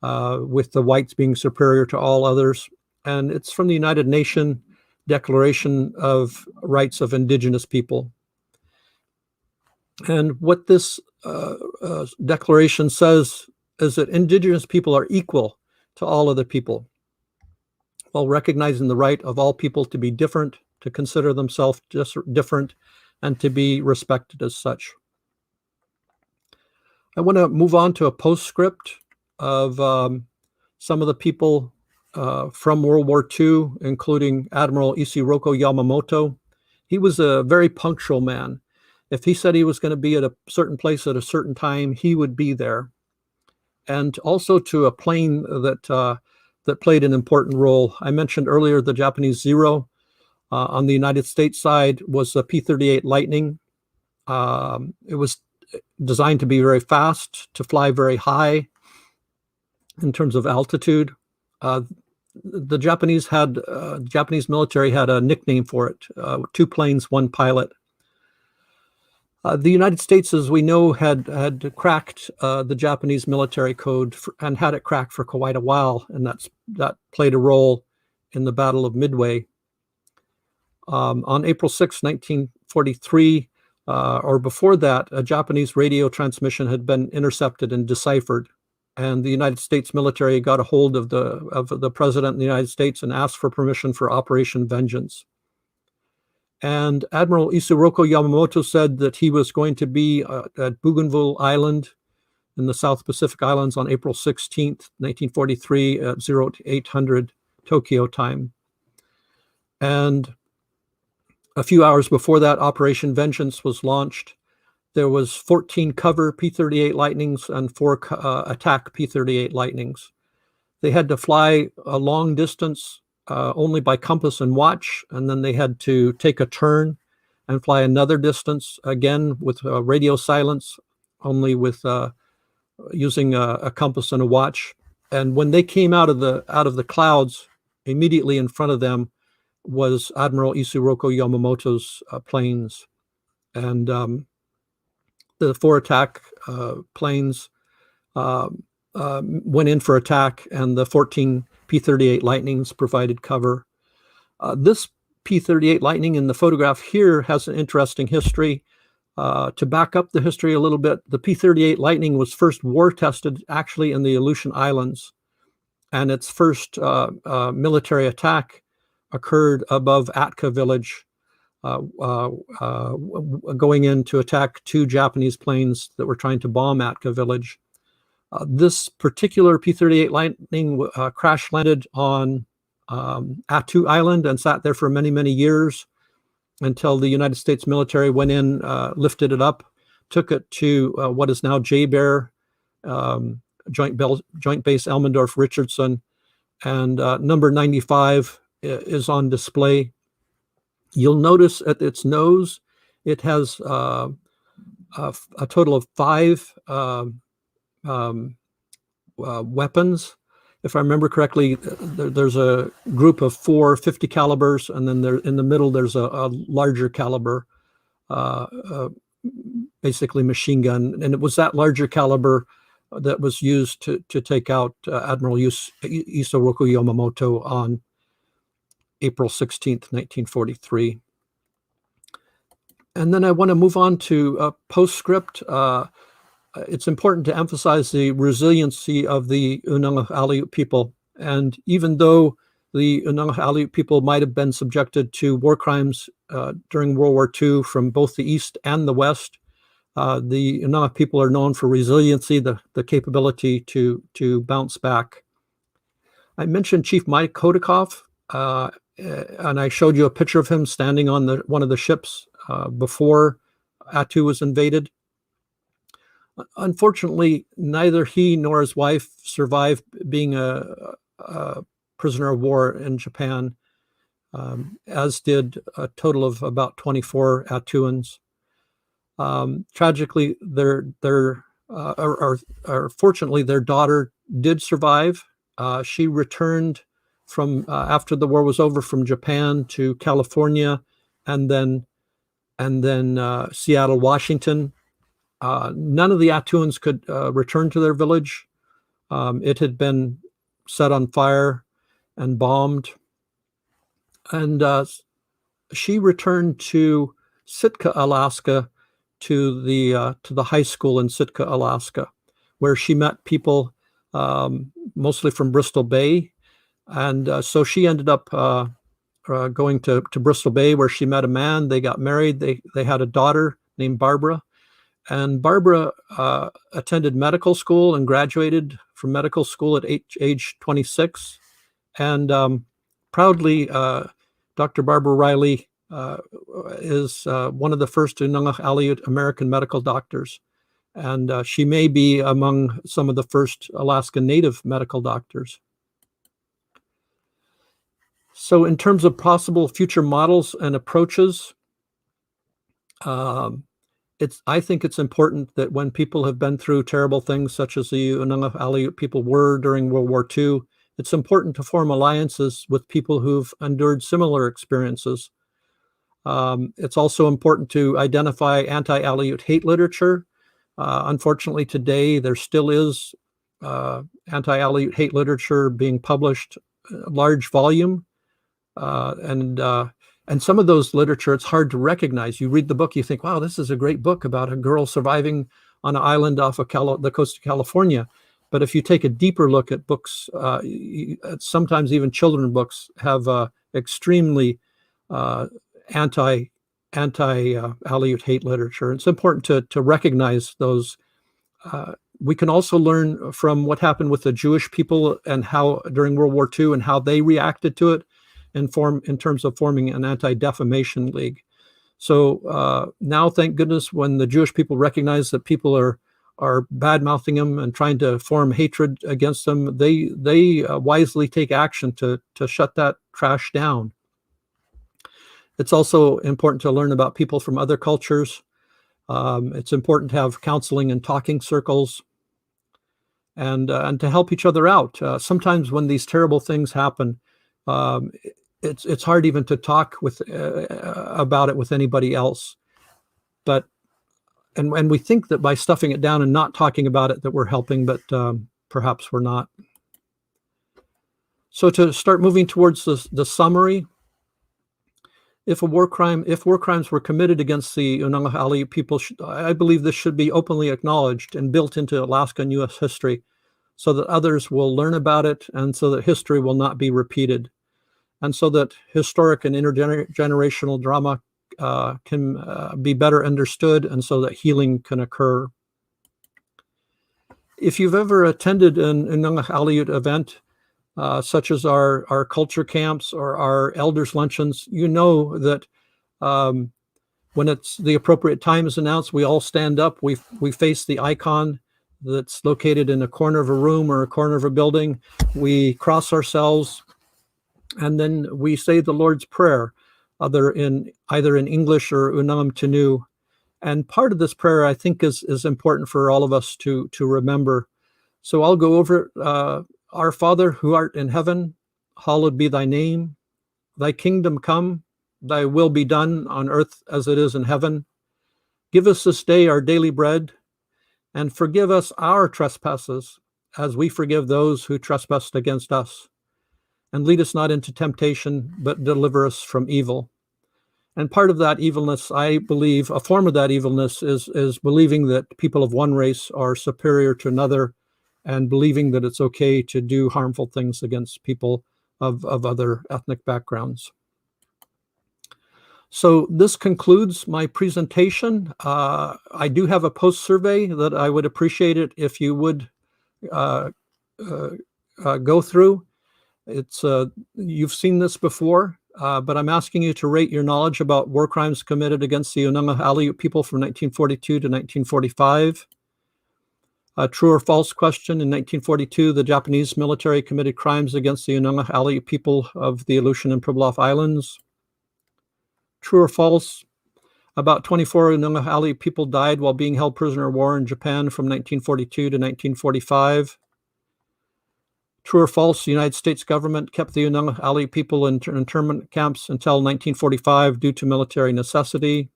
with the whites being superior to all others. And it's from the United Nations Declaration of Rights of Indigenous People. And what this declaration says is that Indigenous people are equal to all other people, while recognizing the right of all people to be different, to consider themselves just different, and to be respected as such. I want to move on to a postscript of some of the people from World War II, including Admiral Isiroko Yamamoto. He was a very punctual man. If he said he was going to be at a certain place at a certain time, he would be there. And also to a plane that played an important role. I mentioned earlier the Japanese Zero. On the United States side was the P-38 Lightning. It was designed to be very fast, to fly very high in terms of altitude. The Japanese military had a nickname for it, 2 planes, 1 pilot. The United States, as we know, had cracked the Japanese military code and had it cracked for quite a while, and that played a role in the Battle of Midway. On April 6, 1943, or before that, a Japanese radio transmission had been intercepted and deciphered, and the United States military got a hold of the President of the United States and asked for permission for Operation Vengeance. And Admiral Isoroku Yamamoto said that he was going to be at Bougainville Island in the South Pacific Islands on April 16th, 1943 at 0800 Tokyo time. And a few hours before that, Operation Vengeance was launched. There was 14 cover P-38 Lightnings and 4 attack P-38 Lightnings. They had to fly a long distance only by compass and watch, and then they had to take a turn and fly another distance, again with radio silence, only with using a compass and a watch. And when they came out of the clouds, immediately in front of them was Admiral Isoroku Yamamoto's planes. And the 4 attack planes went in for attack, and the 14 P-38 Lightnings provided cover. This P-38 Lightning in the photograph here has an interesting history. To back up the history a little bit, the P-38 Lightning was first war tested actually in the Aleutian Islands, and its first military attack occurred above Atka village, going in to attack 2 Japanese planes that were trying to bomb Atka village. This particular P-38 Lightning crash landed on Aleut Island and sat there for many, many years until the United States military went in, lifted it up, took it to what is now J-Bear, Joint Base Elmendorf-Richardson, and number 95 is on display. You'll notice at its nose, it has a total of 5 weapons. If I remember correctly, there's a group of 4 50 calibers, and then in the middle there's a larger caliber, basically machine gun. And it was that larger caliber that was used to take out Admiral Isoroku Yamamoto on April 16th, 1943. And then I want to move on to a postscript. It's important to emphasize the resiliency of the Unangax Aleut people. And even though the Unangax Aleut people might have been subjected to war crimes during World War II from both the East and the West, the Unangax people are known for resiliency, the capability to bounce back. I mentioned Chief Mike Kodakov, and I showed you a picture of him standing on one of the ships before Aleut was invaded. Unfortunately, neither he nor his wife survived being a prisoner of war in Japan, as did a total of about 24 Aleuans. Tragically, fortunately, their daughter did survive. She returned from after the war was over from Japan to California, and then Seattle, Washington. None of the Aleuans could return to their village. It had been set on fire and bombed. And she returned to Sitka, Alaska, to the high school in Sitka, Alaska, where she met people mostly from Bristol Bay. And so she ended up going to Bristol Bay, where she met a man. They got married. They had a daughter named Barbara. And Barbara attended medical school and graduated from medical school at age 26. And proudly, Dr. Barbara Riley is one of the first Unangax Aleut American medical doctors. And she may be among some of the first Alaska Native medical doctors. So in terms of possible future models and approaches, I think it's important that when people have been through terrible things, such as the Unangax Aleut people were during World War II, it's important to form alliances with people who've endured similar experiences. It's also important to identify anti-Aleut hate literature. Unfortunately, today there still is anti-Aleut hate literature being published, large volume, and some of those literature, it's hard to recognize. You read the book, you think, wow, this is a great book about a girl surviving on an island off of the coast of California. But if you take a deeper look at books, sometimes even children's books have extremely anti Aleut hate literature. It's important to recognize those. We can also learn from what happened with the Jewish people and how during World War II and how they reacted to it in terms of forming an anti-defamation league. So now, thank goodness, when the Jewish people recognize that people are bad-mouthing them and trying to form hatred against them, they wisely take action to shut that trash down. It's also important to learn about people from other cultures. It's important to have counseling and talking circles, and to help each other out. Sometimes when these terrible things happen, it's hard even to talk about it with anybody else. But and we think that by stuffing it down and not talking about it that we're helping, but perhaps we're not. So to start moving towards the summary, if war crimes were committed against the Unangax Aleut people, I believe this should be openly acknowledged and built into Alaska and U.S. history, so that others will learn about it, and so that history will not be repeated, and so that historic and intergenerational drama can be better understood, and so that healing can occur. If you've ever attended an Unangax Aleut event, such as our culture camps or our elders luncheons, you know that when it's the appropriate time is announced, we all stand up, we face the icon that's located in a corner of a room or a corner of a building, we cross ourselves, and then we say the Lord's Prayer, either in English or Unam Tenu. And part of this prayer, I think, is important for all of us to remember. So I'll go over it. Our Father, who art in heaven, hallowed be thy name. Thy kingdom come, thy will be done on earth as it is in heaven. Give us this day our daily bread, and forgive us our trespasses, as we forgive those who trespass against us. And lead us not into temptation, but deliver us from evil. And part of that evilness, I believe, a form of that evilness is believing that people of one race are superior to another, and believing that it's okay to do harmful things against people of other ethnic backgrounds. So this concludes my presentation. I do have a post survey that I would appreciate it if you would go through. It's you've seen this before, but I'm asking you to rate your knowledge about war crimes committed against the Unangax Aleut people from 1942 to 1945. A true or false question: in 1942, the Japanese military committed crimes against the Unangax Aleut people of the Aleutian and Pribilof Islands. True or false: about 24 Unangax Aleut people died while being held prisoner of war in Japan from 1942 to 1945. True or false: the United States government kept the Unangax Aleut people in internment camps until 1945 due to military necessity.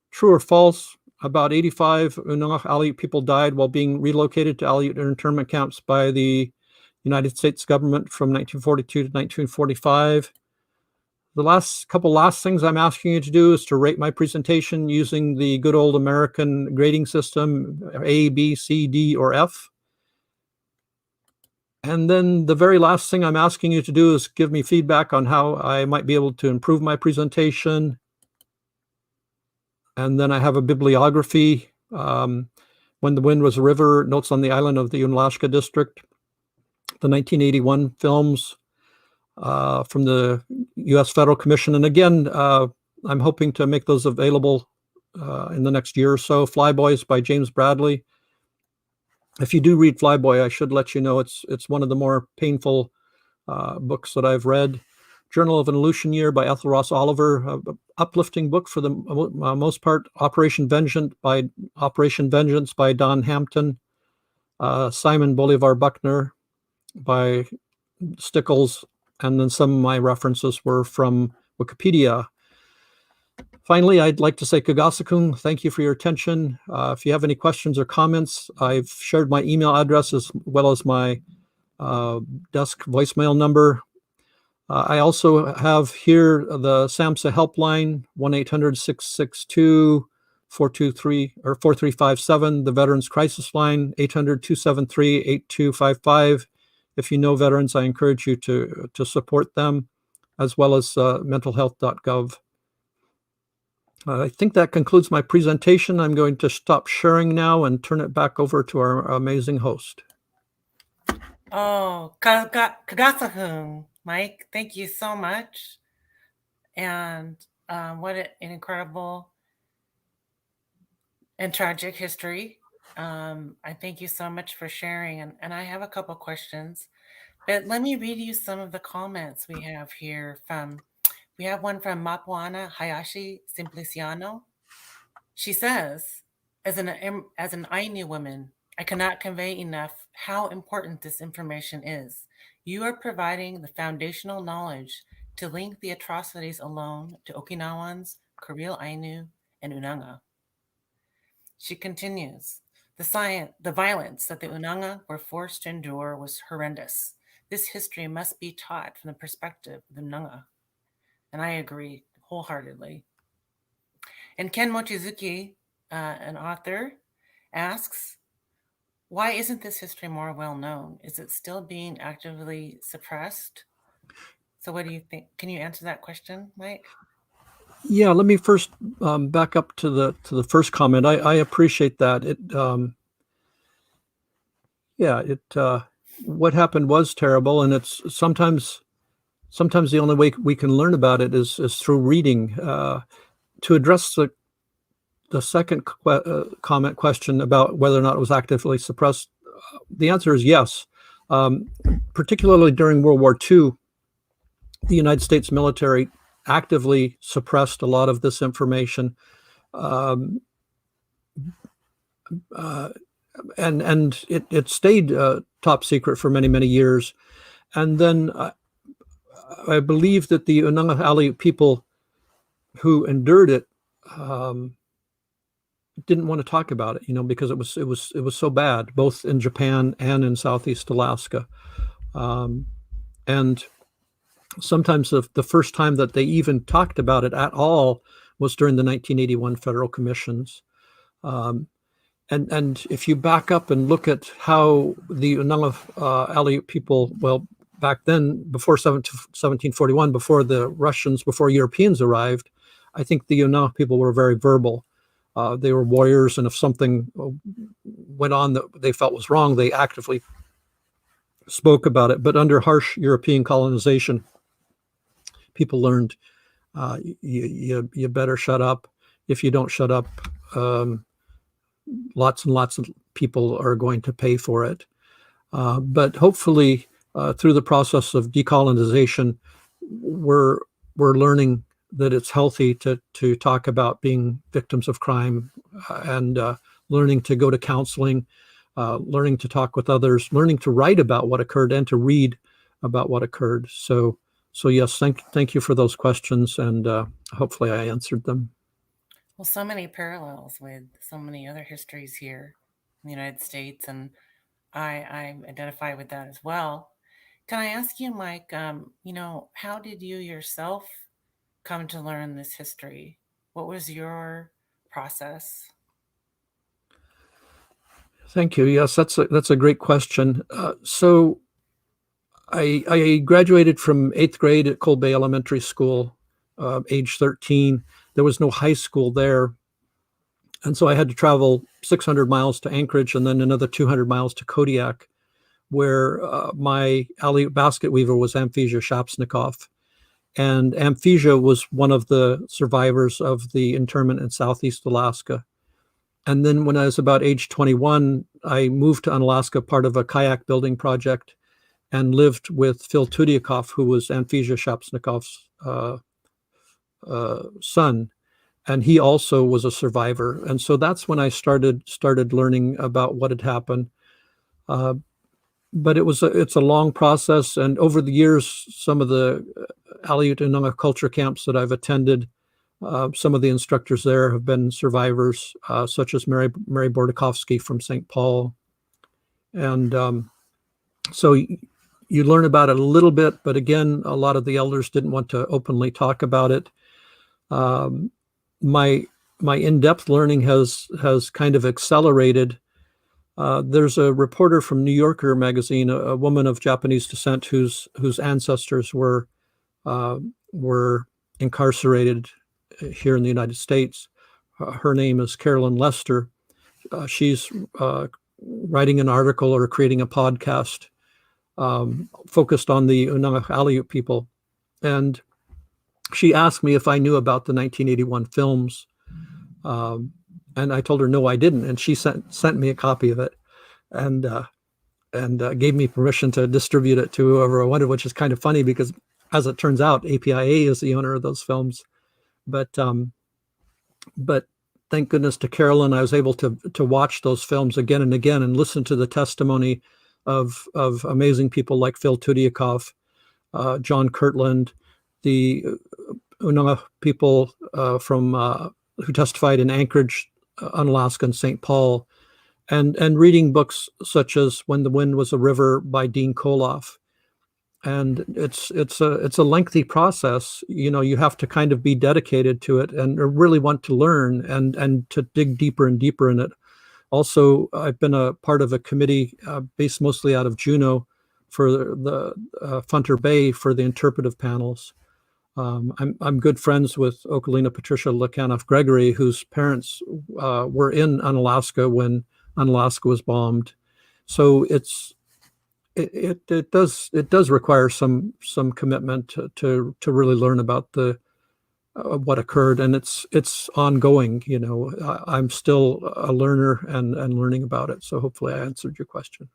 True or false: about 85 Unangax Aleut people died while being relocated to Aleut internment camps by the United States government from 1942 to 1945. The last things I'm asking you to do is to rate my presentation using the good old American grading system, A, B, C, D, or F. And then the very last thing I'm asking you to do is give me feedback on how I might be able to improve my presentation. And then I have a bibliography, When the Wind Was a River, Notes on the Island of the Unalaska District, the 1981 films from the U.S. Federal Commission. And again, I'm hoping to make those available in the next year or so. Flyboys by James Bradley. If you do read Flyboy, I should let you know it's one of the more painful books that I've read. Journal of an Aleutian Year by Ethel Ross Oliver, uplifting book for the most part. Operation Vengeance by Don Hampton. Simon Bolivar Buckner by Stickles, and then some of my references were from Wikipedia. Finally, I'd like to say Kagasakung, thank you for your attention. If you have any questions or comments, I've shared my email address as well as my desk voicemail number. I also have here the SAMHSA helpline, 1-800-662-423 or 4357, the Veterans Crisis Line, 800-273-8255. If you know veterans, I encourage you to support them. as well as mentalhealth.gov. I think that concludes my presentation. I'm going to stop sharing now and turn it back over to our amazing host. Oh, kagasahun, Mike, thank you so much. And what an incredible and tragic history. I thank you so much for sharing. And I have a couple questions, but let me read you some of the comments we have here we have one from Mapuana Hayashi Simpliciano. She says, as an Ainu woman, I cannot convey enough how important this information is. You are providing the foundational knowledge to link the atrocities alone to Okinawans, Kuril Ainu, and Unanga. She continues, the violence that the Unanga were forced to endure was horrendous. This history must be taught from the perspective of the Unanga. And I agree wholeheartedly. And Ken Mochizuki, an author, asks, why isn't this history more well known? Is it still being actively suppressed? So what do you think? Can you answer that question, Mike? Yeah, let me first back up to the first comment. I appreciate that. What happened was terrible, and it's sometimes the only way we can learn about it is through reading. To address the second comment question about whether or not it was actively suppressed, the answer is yes. Particularly during World War II, the United States military actively suppressed a lot of this information, and it stayed top secret for many years. And then I believe that the Unanga Aleut people who endured it didn't want to talk about it, because it was so bad, both in Japan and in Southeast Alaska. And sometimes the first time that they even talked about it at all was during the 1981 federal commissions. And if you back up and look at how the Unanga Aleut people, well, back then, before 1741, before Europeans arrived, I think the Unanga people were very verbal. They were warriors, and if something went on that they felt was wrong, they actively spoke about it. But under harsh European colonization, people learned you better shut up. If you don't shut up, lots and lots of people are going to pay for it. But hopefully, through the process of decolonization, we're learning that it's healthy to talk about being victims of crime, and learning to go to counseling, learning to talk with others, learning to write about what occurred and to read about what occurred. So yes, thank you for those questions, and hopefully I answered them. Well, so many parallels with so many other histories here in the United States, and I identify with that as well. Can I ask you, Mike, how did you yourself come to learn this history? What was your process? Thank you. Yes, that's a great question. So I graduated from 8th grade at Cold Bay Elementary School, age 13. There was no high school there. And so I had to travel 600 miles to Anchorage and then another 200 miles to Kodiak, where my Aleut basket weaver was Amphisia Shapsnikoff. And Amphisia was one of the survivors of the internment in Southeast Alaska. And then when I was about age 21, I moved to Unalaska, part of a kayak building project, and lived with Phil Tudiakoff, who was Amphisia Shapsnikoff's son. And he also was a survivor. And so that's when I started learning about what had happened. But it's a long process. And over the years, some of the Aleut and Unanga culture camps that I've attended, some of the instructors there have been survivors, such as Mary Bordakovsky from St. Paul. And so you learn about it a little bit, but again, a lot of the elders didn't want to openly talk about it. My in-depth learning has kind of accelerated. There's a reporter from New Yorker magazine, a woman of Japanese descent whose ancestors were were incarcerated here in the United States. Her name is Carolyn Lester. She's writing an article or creating a podcast focused on the Unangax Aleut people. And she asked me if I knew about the 1981 films. And I told her, no, I didn't. And she sent me a copy of it and gave me permission to distribute it to whoever I wanted, which is kind of funny because, as it turns out, APIA is the owner of those films. But thank goodness to Carolyn, I was able to watch those films again and again and listen to the testimony of amazing people like Phil Tudiakov, John Kirtland, the Unangax people from who testified in Anchorage, Unalaska, and St. Paul, and reading books such as When the Wind Was a River by Dean Koloff. And it's a lengthy process. You have to kind of be dedicated to it and really want to learn and to dig deeper and deeper in it. Also, I've been a part of a committee based mostly out of Juneau for the Funter Bay for the interpretive panels. I'm good friends with Okolina Patricia Lekanoff Gregory, whose parents were in Unalaska when Unalaska was bombed. So it does require some commitment to really learn about the what occurred, and it's ongoing. I'm still a learner and learning about it. So hopefully I answered your question.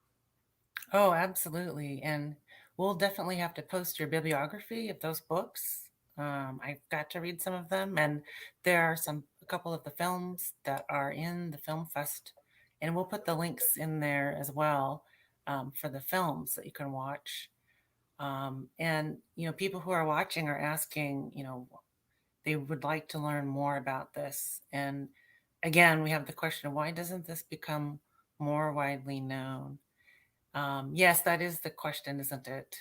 Oh, absolutely. And we'll definitely have to post your bibliography of those books. I've got to read some of them, and there are a couple of the films that are in the Film Fest, and we'll put the links in there as well for the films that you can watch. And people who are watching are asking, they would like to learn more about this. And again, we have the question: why doesn't this become more widely known? Yes, that is the question, isn't it?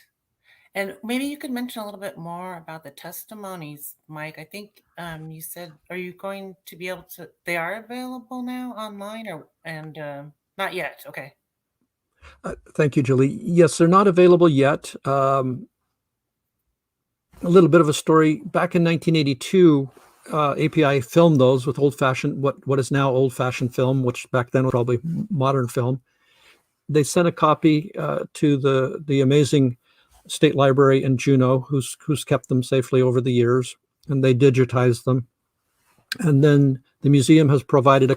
And maybe you could mention a little bit more about the testimonies, Mike. I think you said, are you going to be able to? They are available now online, and not yet. Okay. Thank you, Julie. Yes, they're not available yet. A little bit of a story. Back in 1982, API filmed those with old-fashioned, what is now old-fashioned film, which back then was probably modern film. They sent a copy to the amazing State Library in Juneau, who's kept them safely over the years, and they digitized them. And then the museum has provided a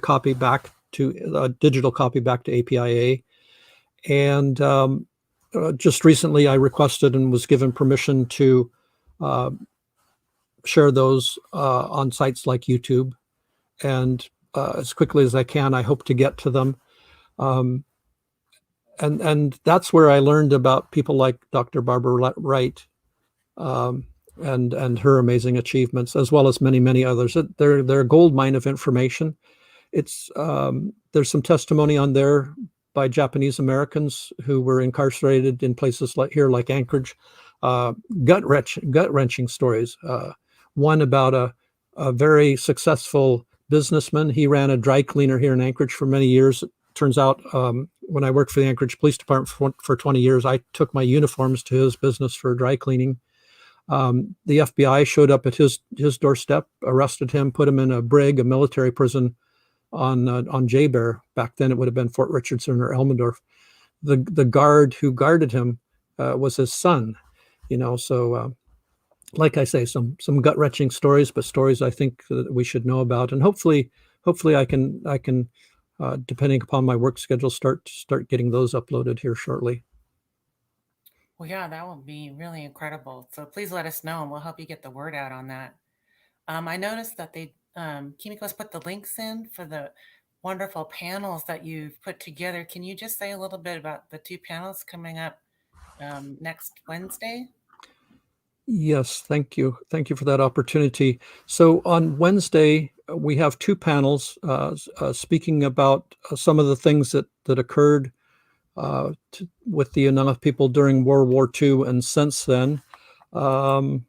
digital copy back to APIA. And just recently, I requested and was given permission to share those on sites like YouTube. And as quickly as I can, I hope to get to them. And that's where I learned about people like Dr. Barbara Wright and her amazing achievements, as well as many, many others. They're a gold mine of information. There's some testimony on there by Japanese Americans who were incarcerated in places like Anchorage. Gut-wrenching stories. One about a very successful businessman. He ran a dry cleaner here in Anchorage for many years. It turns out when I worked for the Anchorage Police Department for 20 years, I took my uniforms to his business for dry cleaning. The FBI showed up at his doorstep, arrested him, put him in a brig, a military prison on J-Bear. Back then, it would have been Fort Richardson or Elmendorf. The guard who guarded him was his son. So like I say, some gut-wrenching stories, but stories I think that we should know about, and hopefully I can depending upon my work schedule, start getting those uploaded here shortly. Well, yeah, that will be really incredible. So please let us know, and we'll help you get the word out on that. I noticed that Kimiko's put the links in for the wonderful panels that you've put together. Can you just say a little bit about the two panels coming up next Wednesday? Yes, thank you. Thank you for that opportunity. So on Wednesday, we have two panels speaking about some of the things that occurred with the Unangax people during World War II and since then. I'll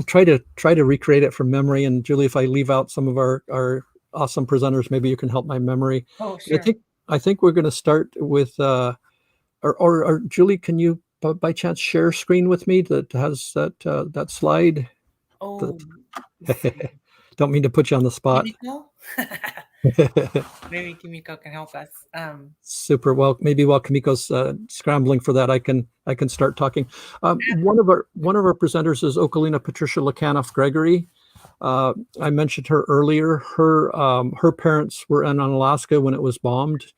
try to recreate it from memory. And Julie, if I leave out some of our awesome presenters, maybe you can help my memory. Oh, sure. I think we're going to start with, or Julie, can you by chance share screen with me that has that slide? Oh, let's see. Don't mean to put you on the spot. Kimiko? Maybe Kimiko can help us. Super. Well, maybe while Kamiko's scrambling for that, I can start talking. One of our presenters is Okalina Patricia Lakanoff Gregory. I mentioned her earlier. Her parents were in Alaska when it was bombed.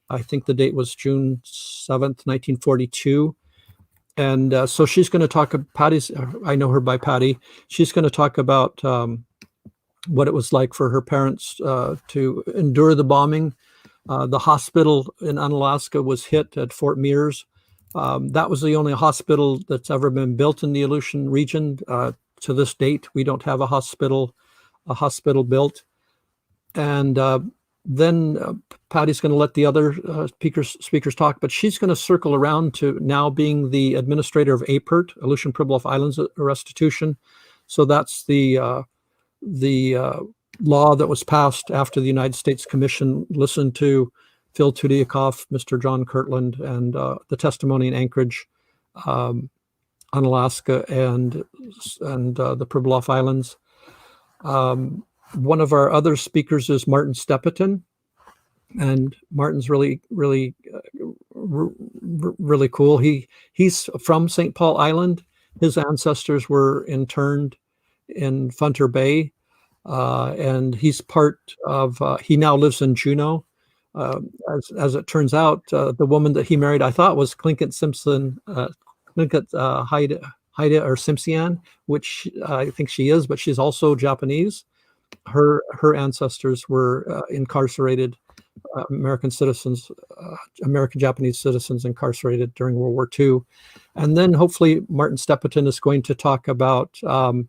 I think the date was June 7th, 1942. And so she's going to talk. Patty's. I know her by Patty. She's going to talk about what it was like for her parents to endure the bombing. The hospital in Unalaska was hit at Fort Mears. That was the only hospital that's ever been built in the Aleutian region. To this date, we don't have a hospital built. And then Patty's going to let the other speakers talk, but she's going to circle around to now being the administrator of APIRT, Aleutian Pribilof Islands Restitution. So that's the law that was passed after the United States Commission listened to Phil Tudiakoff, Mr. John Kirtland, and the testimony in Anchorage, Unalaska, and the Pribilof Islands. One of our other speakers is Martin Steppeton, and Martin's really cool. He's from St. Paul Island. His ancestors were interned in Funter Bay, and he's part of. He now lives in Juneau. As it turns out, the woman that he married, I thought, was Tlingit Simpson, Tlingit Haida or Simpson, which I think she is, but she's also Japanese. Her ancestors were incarcerated, American citizens, American Japanese citizens incarcerated during World War II. And then hopefully Martin Steppeton is going to talk about the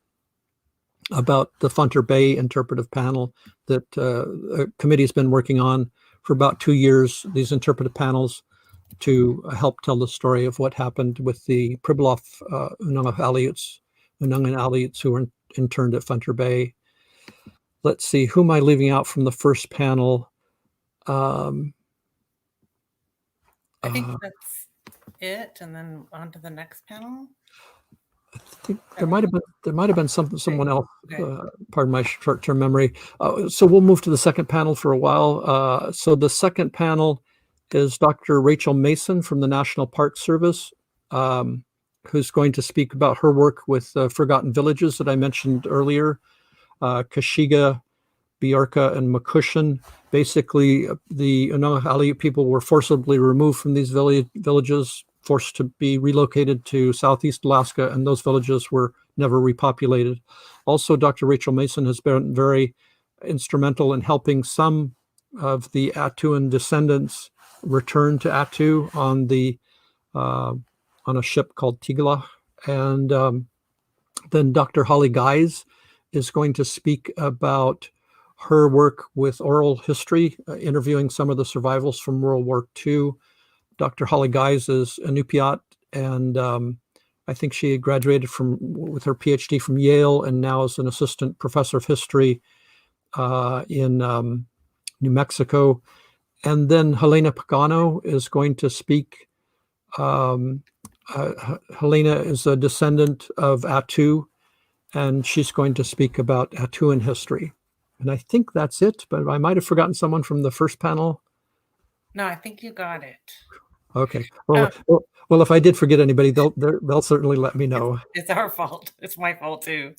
Funter Bay interpretive panel that a committee has been working on for about 2 years, these interpretive panels to help tell the story of what happened with the Pribilof Unangan Aleuts who were interned at Funter Bay. Let's see, who am I leaving out from the first panel? I think that's it, and then on to the next panel. I think there might have been someone else. Okay. Pardon my short-term memory. So we'll move to the second panel for a while. So the second panel is Dr. Rachel Mason from the National Park Service, who's going to speak about her work with forgotten villages that I mentioned earlier. Kashiga, Biorka, and Makushan. Basically, the Unangax Aleut people were forcibly removed from these villages, forced to be relocated to Southeast Alaska, and those villages were never repopulated. Also, Dr. Rachel Mason has been very instrumental in helping some of the Atuan descendants return to Attu on a ship called Tigla. And then Dr. Holly Guise is going to speak about her work with oral history, interviewing some of the survivals from World War II. Dr. Holly Guise is a Inupiat, and I think she graduated with her PhD from Yale and now is an assistant professor of history in New Mexico. And then Helena Pagano is going to speak. Helena is a descendant of Attu, and she's going to speak about Attuan history. And I think that's it, but I might have forgotten someone from the first panel. No, I think you got it. Okay. Well, if I did forget anybody, they'll certainly let me know. It's our fault. It's my fault too.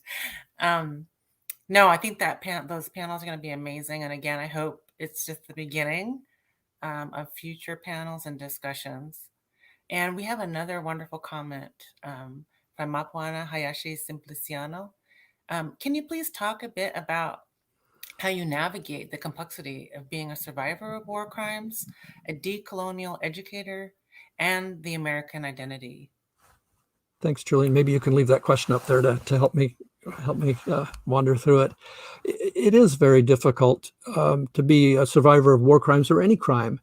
No, I think that those panels are going to be amazing. And again, I hope it's just the beginning of future panels and discussions. And we have another wonderful comment from Mapuana Hayashi Simpliciano. Can you please talk a bit about how you navigate the complexity of being a survivor of war crimes, a decolonial educator, and the American identity? Thanks, Julian. Maybe you can leave that question up there to help me wander through it. It is very difficult to be a survivor of war crimes or any crime.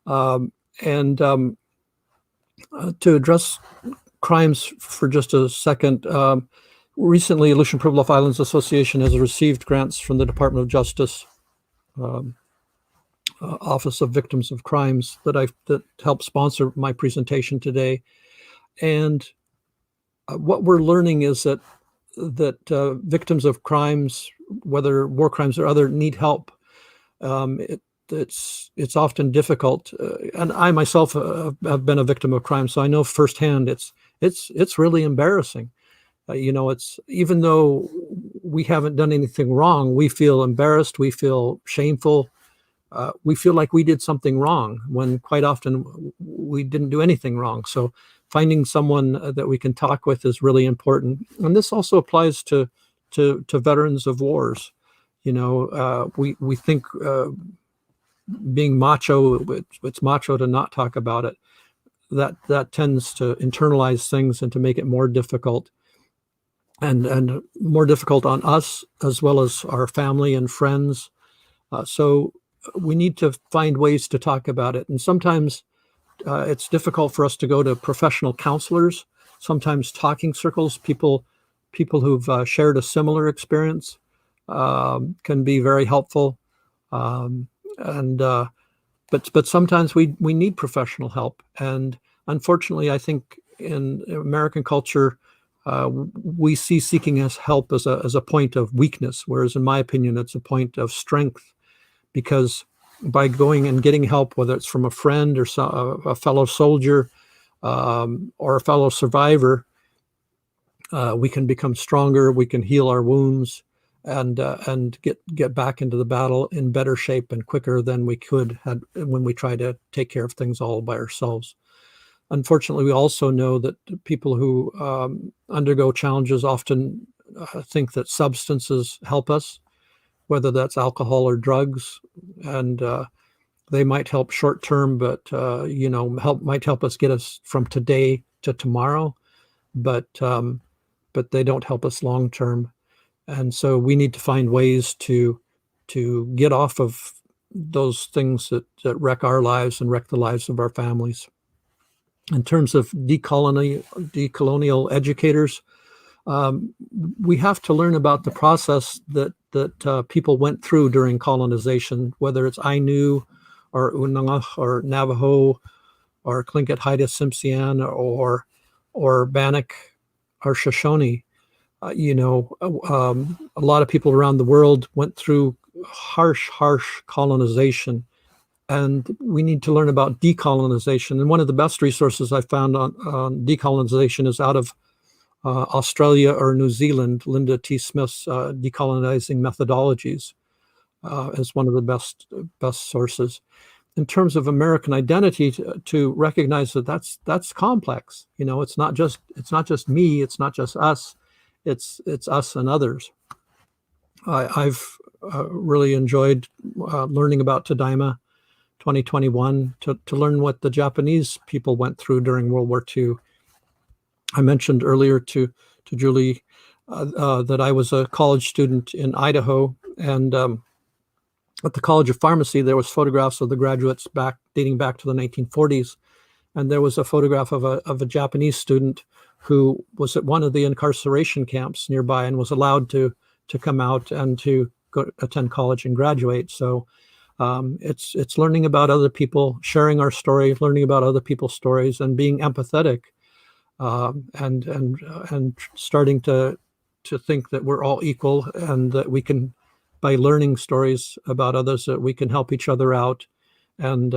To address crimes for just a second, recently, Aleutian Pribilof Islands Association has received grants from the Department of Justice Office of Victims of Crimes that helped sponsor my presentation today. And what we're learning is that victims of crimes, whether war crimes or other, need help. It's often difficult, and I myself have been a victim of crime, so I know firsthand it's really embarrassing. It's even though we haven't done anything wrong, we feel embarrassed, we feel shameful, we feel like we did something wrong when quite often we didn't do anything wrong. So finding someone that we can talk with is really important, and this also applies to veterans of wars. We think being macho, it's macho to not talk about it. That tends to internalize things and to make it more difficult, and more difficult on us as well as our family and friends. So we need to find ways to talk about it. And sometimes it's difficult for us to go to professional counselors. Sometimes talking circles, people who've shared a similar experience, can be very helpful. And but sometimes we need professional help. And unfortunately, I think in American culture, we see seeking us help as a point of weakness, whereas in my opinion, it's a point of strength, because by going and getting help, whether it's from a friend or a fellow soldier, or a fellow survivor, we can become stronger. We can heal our wounds, and get back into the battle in better shape and quicker than we could had when we try to take care of things all by ourselves. Unfortunately, we also know that people who undergo challenges often think that substances help us, whether that's alcohol or drugs, and they might help short term, but might help us get us from today to tomorrow, but they don't help us long term. And so we need to find ways to get off of those things that wreck our lives and wreck the lives of our families. In terms of decolonial educators, we have to learn about the process that people went through during colonization, whether it's Ainu or Unangax or Navajo or Tlingit Haida Tsimshian or Bannock or Shoshone. A lot of people around the world went through harsh colonization, and we need to learn about decolonization. And one of the best resources I found on decolonization is out of Australia or New Zealand. Linda T. Smith's Decolonizing Methodologies is one of the best sources. In terms of American identity, to recognize that that's complex. It's not just me. It's not just us. It's us and others. I've really enjoyed learning about Tadaima 2021 to learn what the Japanese people went through during World War II. I mentioned earlier to Julie that I was a college student in Idaho, and at the College of Pharmacy, there was photographs of the graduates dating back to the 1940s, and there was a photograph of a Japanese student who was at one of the incarceration camps nearby and was allowed to come out and to go attend college and graduate. So it's learning about other people, sharing our story, learning about other people's stories, and being empathetic, and starting to think that we're all equal, and that we can, by learning stories about others, that we can help each other out, and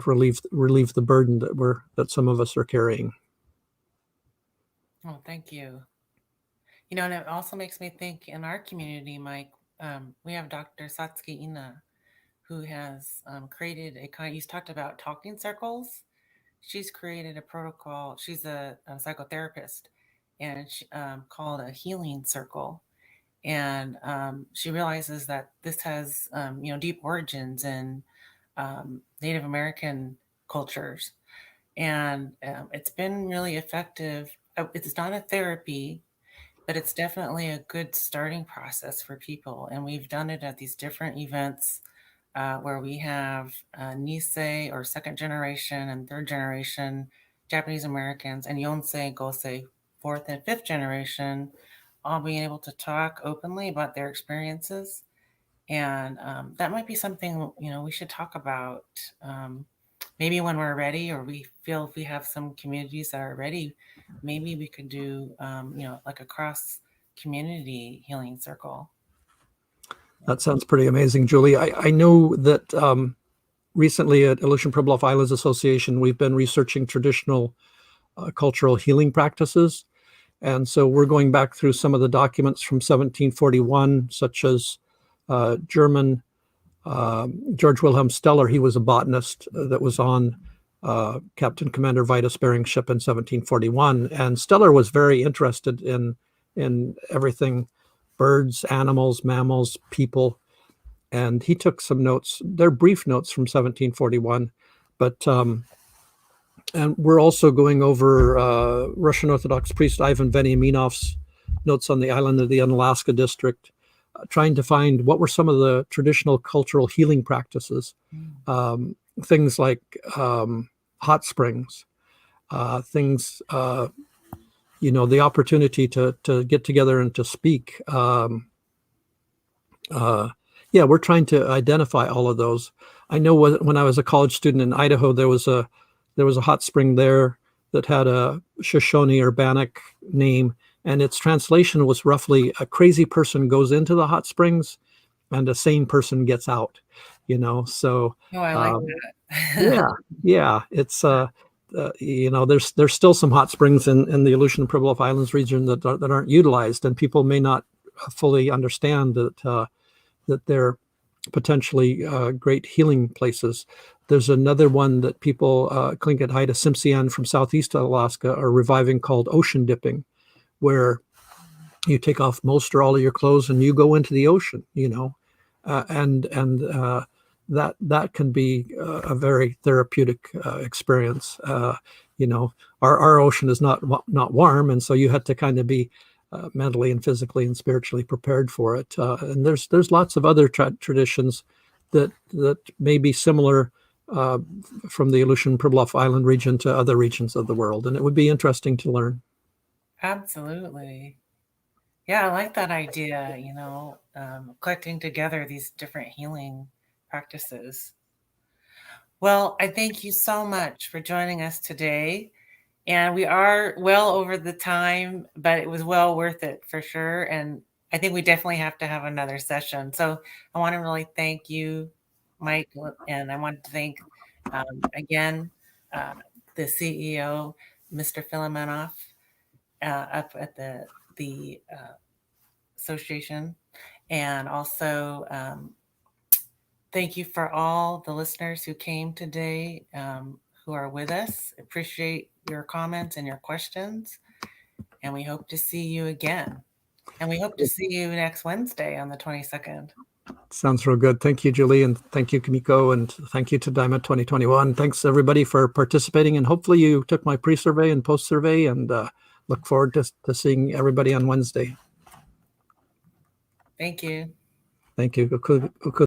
relieve the burden that some of us are carrying. Oh, thank you. And it also makes me think in our community, Mike, we have Dr. Satsuki Ina, who has created he's talked about talking circles. She's created a protocol. She's a psychotherapist, and called a healing circle. And she realizes that this has, deep origins in Native American cultures. And it's been really effective. It's not a therapy, but it's definitely a good starting process for people. And we've done it at these different events where we have Nisei, or second generation and third generation Japanese Americans, and Yonsei, Gosei, fourth and fifth generation, all being able to talk openly about their experiences. And that might be something we should talk about, maybe when we're ready, or we feel if we have some communities that are ready, maybe we could do, like a cross community healing circle. That sounds pretty amazing, Julie. I know that recently at Aleutian Pribilof Islands Association, we've been researching traditional cultural healing practices. And so we're going back through some of the documents from 1741, such as German George Wilhelm Steller. He was a botanist that was on Captain Commander Vitus Bering's ship in 1741. And Steller was very interested in everything, birds, animals, mammals, people. And he took some notes. They're brief notes from 1741, but and we're also going over Russian Orthodox priest Ivan Veniaminov's notes on the island of the Unalaska district, trying to find what were some of the traditional cultural healing practices. Things like hot springs, things, the opportunity to get together and to speak. We're trying to identify all of those. I know when I was a college student in Idaho, there was a hot spring there that had a Shoshone or Bannock name, and its translation was roughly a crazy person goes into the hot springs and a sane person gets out, so. Oh, I like that. Yeah. It's, there's still some hot springs in the Aleutian Pribilof Islands region that aren't utilized, and people may not fully understand that they're potentially great healing places. There's another one that people, Tlingit Haida Simpsian from southeast Alaska, are reviving called ocean dipping, where you take off most or all of your clothes and you go into the ocean, and that can be a very therapeutic experience. Our ocean is not warm, and so you have to kind of be mentally and physically and spiritually prepared for it. And there's lots of other traditions that may be similar from the Aleutian Pribilof Island region to other regions of the world, and it would be interesting to learn. Absolutely. Yeah, I like that idea, collecting together these different healing practices. Well, I thank you so much for joining us today. And we are well over the time, but it was well worth it for sure. And I think we definitely have to have another session. So I want to really thank you, Mike. And I want to thank, again, the CEO, Mr. Filimenoff, up at the association. And also, thank you for all the listeners who came today, who are with us. Appreciate your comments and your questions. And we hope to see you again. And we hope to see you next Wednesday on the 22nd. Sounds real good. Thank you, Julie, and thank you, Kimiko, and thank you to Tadaima 2021. Thanks, everybody, for participating, and hopefully you took my pre-survey and post-survey, and look forward to seeing everybody on Wednesday. Thank you. Thank you.